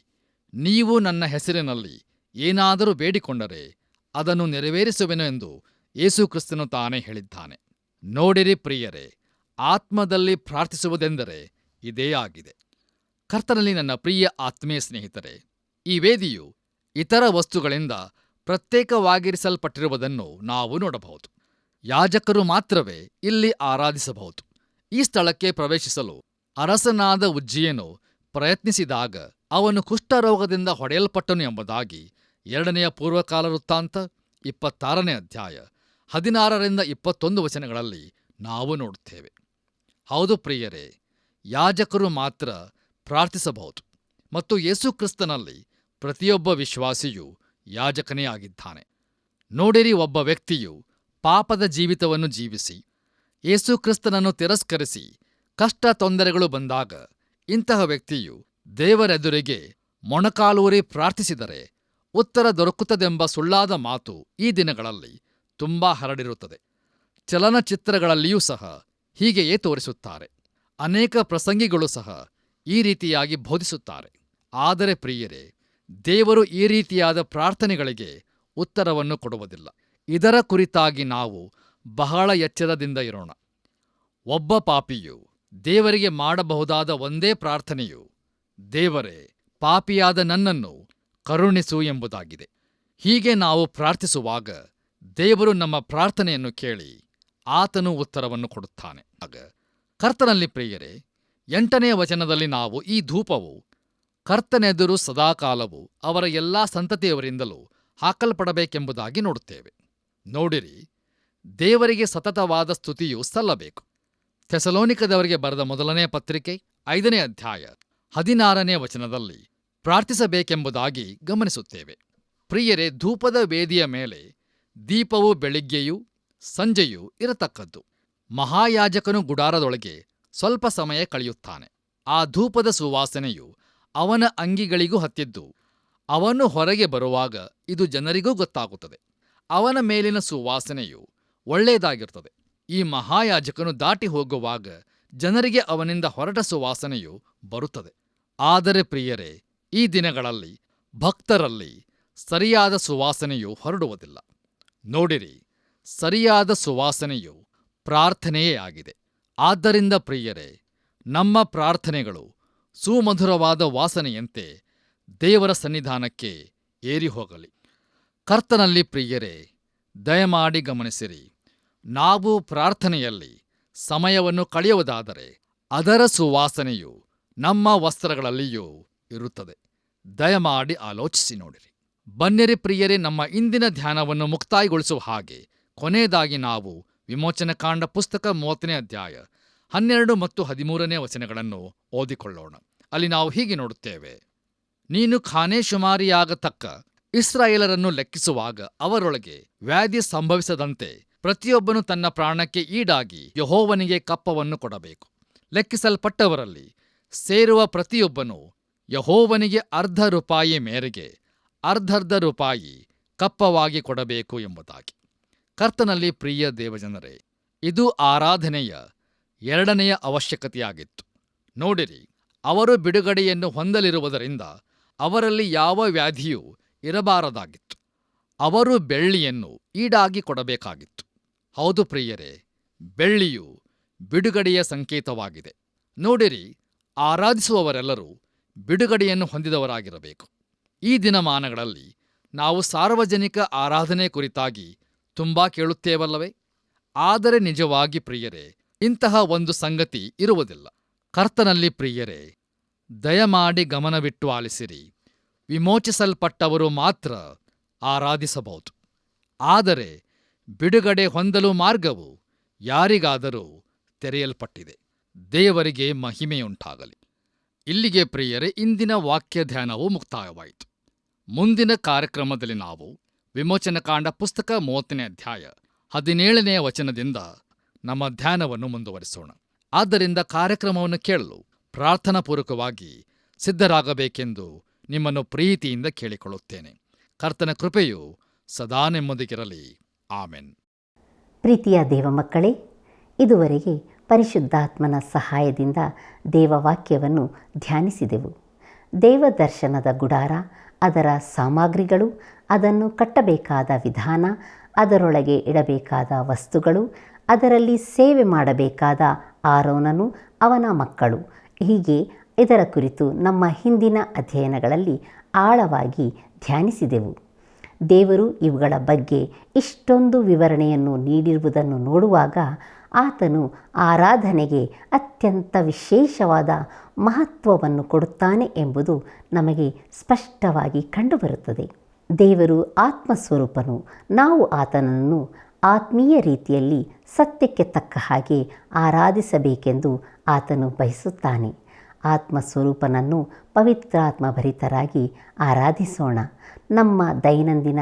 ನೀವು ನನ್ನ ಹೆಸರಿನಲ್ಲಿ ಏನಾದರೂ ಬೇಡಿಕೊಂಡರೆ ಅದನ್ನು ನೆರವೇರಿಸುವೆನು ಎಂದು ಯೇಸು ಕ್ರಿಸ್ತನು ತಾನೇ ಹೇಳಿದ್ದಾನೆ. ನೋಡಿರಿ ಪ್ರಿಯರೇ, ಆತ್ಮದಲ್ಲಿ ಪ್ರಾರ್ಥಿಸುವುದೆಂದರೆ ಇದೇ ಆಗಿದೆ. ಕರ್ತನಲ್ಲಿ ನನ್ನ ಪ್ರಿಯ ಆತ್ಮೀಯ ಸ್ನೇಹಿತರೆ, ಈ ವೇದಿಯು ಇತರ ವಸ್ತುಗಳಿಂದ ಪ್ರತ್ಯೇಕವಾಗಿರಿಸಲ್ಪಟ್ಟಿರುವುದನ್ನು ನಾವು ನೋಡಬಹುದು. ಯಾಜಕರು ಮಾತ್ರವೇ ಇಲ್ಲಿ ಆರಾಧಿಸಬಹುದು. ಈ ಸ್ಥಳಕ್ಕೆ ಪ್ರವೇಶಿಸಲು ಅರಸನಾದ ಉಜ್ಜೀಯನು ಪ್ರಯತ್ನಿಸಿದಾಗ ಅವನು ಕುಷ್ಠರೋಗದಿಂದ ಹೊಡೆಯಲ್ಪಟ್ಟನು ಎಂಬುದಾಗಿ 2ನೇ ಪೂರ್ವಕಾಲ ವೃತ್ತಾಂತ 26ನೇ ಅಧ್ಯಾಯ 16ರಿಂದ 21 ವಚನಗಳಲ್ಲಿ ನಾವು ನೋಡುತ್ತೇವೆ. ಹೌದು ಪ್ರಿಯರೇ, ಯಾಜಕರು ಮಾತ್ರ ಪ್ರಾರ್ಥಿಸಬಹುದು ಮತ್ತು ಯೇಸು ಕ್ರಿಸ್ತನಲ್ಲಿ ಪ್ರತಿಯೊಬ್ಬ ವಿಶ್ವಾಸಿಯೂ ಯಾಜಕನೇ ಆಗಿದ್ದಾನೆ. ನೋಡಿರಿ, ಒಬ್ಬ ವ್ಯಕ್ತಿಯು ಪಾಪದ ಜೀವಿತವನ್ನು ಜೀವಿಸಿ ಯೇಸು ಕ್ರಿಸ್ತನನ್ನು ತಿರಸ್ಕರಿಸಿ ಕಷ್ಟ ತೊಂದರೆಗಳು ಬಂದಾಗ ಇಂತಹ ವ್ಯಕ್ತಿಯು ದೇವರೆದುರಿಗೆ ಮೊಣಕಾಲೂರಿ ಪ್ರಾರ್ಥಿಸಿದರೆ ಉತ್ತರ ದೊರಕುತ್ತದೆಂಬ ಸುಳ್ಳಾದ ಮಾತು ಈ ದಿನಗಳಲ್ಲಿ ತುಂಬಾ ಹರಡಿರುತ್ತದೆ. ಚಲನಚಿತ್ರಗಳಲ್ಲಿಯೂ ಸಹ ಹೀಗೆಯೇ ತೋರಿಸುತ್ತಾರೆ. ಅನೇಕ ಪ್ರಸಂಗಿಗಳು ಸಹ ಈ ರೀತಿಯಾಗಿ ಬೋಧಿಸುತ್ತಾರೆ. ಆದರೆ ಪ್ರಿಯರೇ, ದೇವರು ಈ ರೀತಿಯಾದ ಪ್ರಾರ್ಥನೆಗಳಿಗೆ ಉತ್ತರವನ್ನು ಕೊಡುವುದಿಲ್ಲ. ಇದರ ಕುರಿತಾಗಿ ನಾವು ಬಹಳ ಎಚ್ಚರದಿಂದ ಇರೋಣ. ಒಬ್ಬ ಪಾಪಿಯು ದೇವರಿಗೆ ಮಾಡಬಹುದಾದ ಒಂದೇ ಪ್ರಾರ್ಥನೆಯು, ದೇವರೇ, ಪಾಪಿಯಾದ ನನ್ನನ್ನು ಕರುಣಿಸು ಎಂಬುದಾಗಿದೆ. ಹೀಗೆ ನಾವು ಪ್ರಾರ್ಥಿಸುವಾಗ ದೇವರು ನಮ್ಮ ಪ್ರಾರ್ಥನೆಯನ್ನು ಕೇಳಿ ಆತನು ಉತ್ತರವನ್ನು ಕೊಡುತ್ತಾನೆ. ಆಗ ಕರ್ತನಲ್ಲಿ ಪ್ರಿಯರೇ, 8ನೇ ವಚನದಲ್ಲಿ ನಾವು ಈ ಧೂಪವು ಕರ್ತನೆದುರು ಸದಾಕಾಲವು ಅವರ ಎಲ್ಲಾ ಸಂತತಿಯವರಿಂದಲೂ ಹಾಕಲ್ಪಡಬೇಕೆಂಬುದಾಗಿ ನೋಡುತ್ತೇವೆ. ನೋಡಿರಿ, ದೇವರಿಗೆ ಸತತವಾದ ಸ್ತುತಿಯು ಸಲ್ಲಬೇಕು. ಥೆಸಲೋನಿಕದವರಿಗೆ ಬರೆದ 1ನೇ ಪತ್ರಿಕೆ 5ನೇ ಅಧ್ಯಾಯ 16ನೇ ವಚನದಲ್ಲಿ ಪ್ರಾರ್ಥಿಸಬೇಕೆಂಬುದಾಗಿ ಗಮನಿಸುತ್ತೇವೆ. ಪ್ರಿಯರೇ, ಧೂಪದ ವೇದಿಯ ಮೇಲೆ ದೀಪವು ಬೆಳಿಗ್ಗೆಯೂ ಸಂಜೆಯೂ ಇರತಕ್ಕದ್ದು. ಮಹಾಯಾಜಕನು ಗುಡಾರದೊಳಗೆ ಸ್ವಲ್ಪ ಸಮಯ ಕಳೆಯುತ್ತಾನೆ. ಆ ಧೂಪದ ಸುವಾಸನೆಯು ಅವನ ಅಂಗಿಗಳಿಗೂ ಹತ್ತಿದ್ದು ಅವನು ಹೊರಗೆ ಬರುವಾಗ ಇದು ಜನರಿಗೂ ಗೊತ್ತಾಗುತ್ತದೆ. ಅವನ ಮೇಲಿನ ಸುವಾಸನೆಯು ಒಳ್ಳೆಯದಾಗಿರುತ್ತದೆ. ಈ ಮಹಾಯಾಜಕನು ದಾಟಿ ಹೋಗುವಾಗ ಜನರಿಗೆ ಅವನಿಂದ ಹೊರಟ ಸುವಾಸನೆಯು ಬರುತ್ತದೆ. ಆದರೆ ಪ್ರಿಯರೇ, ಈ ದಿನಗಳಲ್ಲಿ ಭಕ್ತರಲ್ಲಿ ಸರಿಯಾದ ಸುವಾಸನೆಯು ಹೊರಡುವುದಿಲ್ಲ. ನೋಡಿರಿ, ಸರಿಯಾದ ಸುವಾಸನೆಯು ಪ್ರಾರ್ಥನೆಯೇ ಆಗಿದೆ. ಆದ್ದರಿಂದ ಪ್ರಿಯರೇ, ನಮ್ಮ ಪ್ರಾರ್ಥನೆಗಳು ಸುಮಧುರವಾದ ವಾಸನೆಯಂತೆ ದೇವರ ಸನ್ನಿಧಾನಕ್ಕೆ ಏರಿ ಹೋಗಲಿ. ಕರ್ತನಲ್ಲಿ ಪ್ರಿಯರೇ, ದಯಮಾಡಿ ಗಮನಿಸಿರಿ. ನಾವು ಪ್ರಾರ್ಥನೆಯಲ್ಲಿ ಸಮಯವನ್ನು ಕಳೆಯುವುದಾದರೆ ಅದರ ಸುವಾಸನೆಯು ನಮ್ಮ ವಸ್ತ್ರಗಳಲ್ಲಿಯೂ ಇರುತ್ತದೆ. ದಯಮಾಡಿ ಆಲೋಚಿಸಿ ನೋಡಿರಿ. ಬನ್ನಿರಿ ಪ್ರಿಯರೇ, ನಮ್ಮ ಇಂದಿನ ಧ್ಯಾನವನ್ನು ಮುಕ್ತಾಯಗೊಳಿಸುವ ಹಾಗೆ ಕೊನೆಯದಾಗಿ ನಾವು ವಿಮೋಚನಕಾಂಡ ಪುಸ್ತಕ 30ನೇ ಅಧ್ಯಾಯ 12 ಮತ್ತು 13ನೇ ವಚನಗಳನ್ನು ಓದಿಕೊಳ್ಳೋಣ. ಅಲ್ಲಿ ನಾವು ಹೀಗೆ ನೋಡುತ್ತೇವೆ: ನೀನು ಖಾನೇಶುಮಾರಿಯಾಗತಕ್ಕ ಇಸ್ರಾಯೇಲರನ್ನು ಲೆಕ್ಕಿಸುವಾಗ ಅವರೊಳಗೆ ವ್ಯಾಧಿ ಸಂಭವಿಸದಂತೆ ಪ್ರತಿಯೊಬ್ಬನು ತನ್ನ ಪ್ರಾಣಕ್ಕೆ ಈಡಾಗಿ ಯೆಹೋವನಿಗೆ ಕಪ್ಪವನ್ನು ಕೊಡಬೇಕು. ಲೆಕ್ಕಿಸಲ್ಪಟ್ಟವರಲ್ಲಿ ಸೇರುವ ಪ್ರತಿಯೊಬ್ಬನು ಯೆಹೋವನಿಗೆ ₹1/2 ಮೇರೆಗೆ ₹1/2 ಕಪ್ಪವಾಗಿ ಕೊಡಬೇಕು ಎಂಬುದಾಗಿ. ಕರ್ತನಲ್ಲಿ ಪ್ರಿಯ ದೇವಜನರೇ, ಇದು ಆರಾಧನೆಯ 2ನೆಯ ಅವಶ್ಯಕತೆಯಾಗಿತ್ತು. ನೋಡಿರಿ, ಅವರು ಬಿಡುಗಡೆಯನ್ನು ಹೊಂದಲಿರುವುದರಿಂದ ಅವರಲ್ಲಿ ಯಾವ ವ್ಯಾಧಿಯೂ ಇರಬಾರದಾಗಿತ್ತು. ಅವರು ಬೆಳ್ಳಿಯನ್ನು ಈಡಾಗಿ ಕೊಡಬೇಕಾಗಿತ್ತು. ಹೌದು ಪ್ರಿಯರೇ, ಬೆಳ್ಳಿಯು ಬಿಡುಗಡೆಯ ಸಂಕೇತವಾಗಿದೆ. ನೋಡಿರಿ, ಆರಾಧಿಸುವವರೆಲ್ಲರೂ ಬಿಡುಗಡೆಯನ್ನು ಹೊಂದಿದವರಾಗಿರಬೇಕು. ಈ ದಿನಮಾನಗಳಲ್ಲಿ ನಾವು ಸಾರ್ವಜನಿಕ ಆರಾಧನೆ ಕುರಿತಾಗಿ ತುಂಬಾ ಕೇಳುತ್ತೇವಲ್ಲವೇ? ಆದರೆ ನಿಜವಾಗಿ ಪ್ರಿಯರೇ, ಇಂತಹ ಒಂದು ಸಂಗತಿ ಇರುವುದಿಲ್ಲ. ಕರ್ತನಲ್ಲಿ ಪ್ರಿಯರೇ, ದಯಮಾಡಿ ಗಮನವಿಟ್ಟು ಆಲಿಸಿರಿ. ವಿಮೋಚಿಸಲ್ಪಟ್ಟವರು ಮಾತ್ರ ಆರಾಧಿಸಬಹುದು. ಆದರೆ ಬಿಡುಗಡೆ ಹೊಂದಲು ಮಾರ್ಗವು ಯಾರಿಗಾದರೂ ತೆರೆಯಲ್ಪಟ್ಟಿದೆ. ದೇವರಿಗೆ ಮಹಿಮೆಯುಂಟಾಗಲಿ. ಇಲ್ಲಿಗೆ ಪ್ರಿಯರೇ, ಇಂದಿನ ವಾಕ್ಯ ಧ್ಯಾನವು ಮುಕ್ತಾಯವಾಯಿತು. ಮುಂದಿನ ಕಾರ್ಯಕ್ರಮದಲ್ಲಿ ನಾವು ವಿಮೋಚನಕಾಂಡ ಪುಸ್ತಕ 30ನೇ ಅಧ್ಯಾಯ 17ನೇ ವಚನದಿಂದ ನಮ್ಮ ಧ್ಯಾನವನ್ನು ಮುಂದುವರಿಸೋಣ. ಆದ್ದರಿಂದ ಕಾರ್ಯಕ್ರಮವನ್ನು ಕೇಳಲು ಪ್ರಾರ್ಥನಾಪೂರ್ವಕವಾಗಿ ಸಿದ್ಧರಾಗಬೇಕೆಂದು ನಿಮ್ಮನ್ನು ಪ್ರೀತಿಯಿಂದ ಕೇಳಿಕೊಳ್ಳುತ್ತೇನೆ. ಕರ್ತನ ಕೃಪೆಯು ಸದಾ ನಿಮ್ಮೊಂದಿಗಿರಲಿ. ಆಮೆನ್. ಪ್ರೀತಿಯ ದೇವಮಕ್ಕಳೇ, ಇದುವರೆಗೆ ಪರಿಶುದ್ಧಾತ್ಮನ ಸಹಾಯದಿಂದ ದೇವವಾಕ್ಯವನ್ನು ಧ್ಯಾನಿಸಿದೆವು. ದೇವದರ್ಶನದ ಗುಡಾರ, ಅದರ ಸಾಮಗ್ರಿಗಳು, ಅದನ್ನು ಕಟ್ಟಬೇಕಾದ ವಿಧಾನ, ಅದರೊಳಗೆ ಇಡಬೇಕಾದ ವಸ್ತುಗಳು, ಅದರಲ್ಲಿ ಸೇವೆ ಮಾಡಬೇಕಾದ ಆರೋನನು ಅವನ ಮಕ್ಕಳು, ಹೀಗೆ ಇದರ ಕುರಿತು ನಮ್ಮ ಹಿಂದಿನ ಅಧ್ಯಯನಗಳಲ್ಲಿ ಆಳವಾಗಿ ಧ್ಯಾನಿಸಿದೆವು. ದೇವರು ಇವುಗಳ ಬಗ್ಗೆ ಇಷ್ಟೊಂದು ವಿವರಣೆಯನ್ನು ನೀಡಿರುವುದನ್ನು ನೋಡುವಾಗ ಆತನು ಆರಾಧನೆಗೆ ಅತ್ಯಂತ ವಿಶೇಷವಾದ ಮಹತ್ವವನ್ನು ಕೊಡುತ್ತಾನೆ ಎಂಬುದು ನಮಗೆ ಸ್ಪಷ್ಟವಾಗಿ ಕಂಡುಬರುತ್ತದೆ. ದೇವರು ಆತ್ಮಸ್ವರೂಪನು. ನಾವು ಆತನನ್ನು ಆತ್ಮೀಯ ರೀತಿಯಲ್ಲಿ ಸತ್ಯಕ್ಕೆ ತಕ್ಕ ಹಾಗೆ ಆರಾಧಿಸಬೇಕೆಂದು ಆತನು ಬಯಸುತ್ತಾನೆ. ಆತ್ಮಸ್ವರೂಪನನ್ನು ಪವಿತ್ರಾತ್ಮ ಭರಿತರಾಗಿ ಆರಾಧಿಸೋಣ. ನಮ್ಮ ದೈನಂದಿನ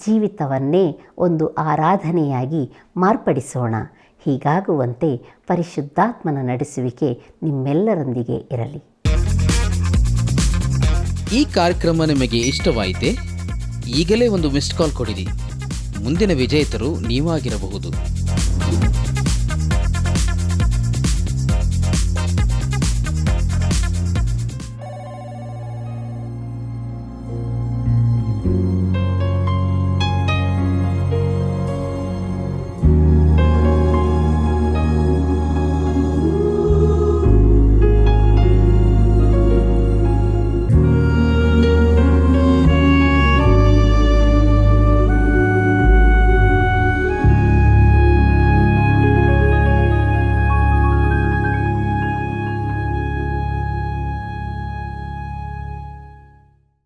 ಜೀವಿತವನ್ನೇ ಒಂದು ಆರಾಧನೆಯಾಗಿ ಮಾರ್ಪಡಿಸೋಣ. ಹೀಗಾಗುವಂತೆ ಪರಿಶುದ್ಧಾತ್ಮನ ನಡೆಸುವಿಕೆ ನಿಮ್ಮೆಲ್ಲರೊಂದಿಗೆ ಇರಲಿ. ಈ ಕಾರ್ಯಕ್ರಮ ನಿಮಗೆ ಇಷ್ಟವಾಯಿತೆ? ಈಗಲೇ ಒಂದು ಮಿಸ್ಡ್ ಕಾಲ್ ಕೊಡಿರಿ. ಮುಂದಿನ ವಿಜೇತರು ನೀವಾಗಿರಬಹುದು.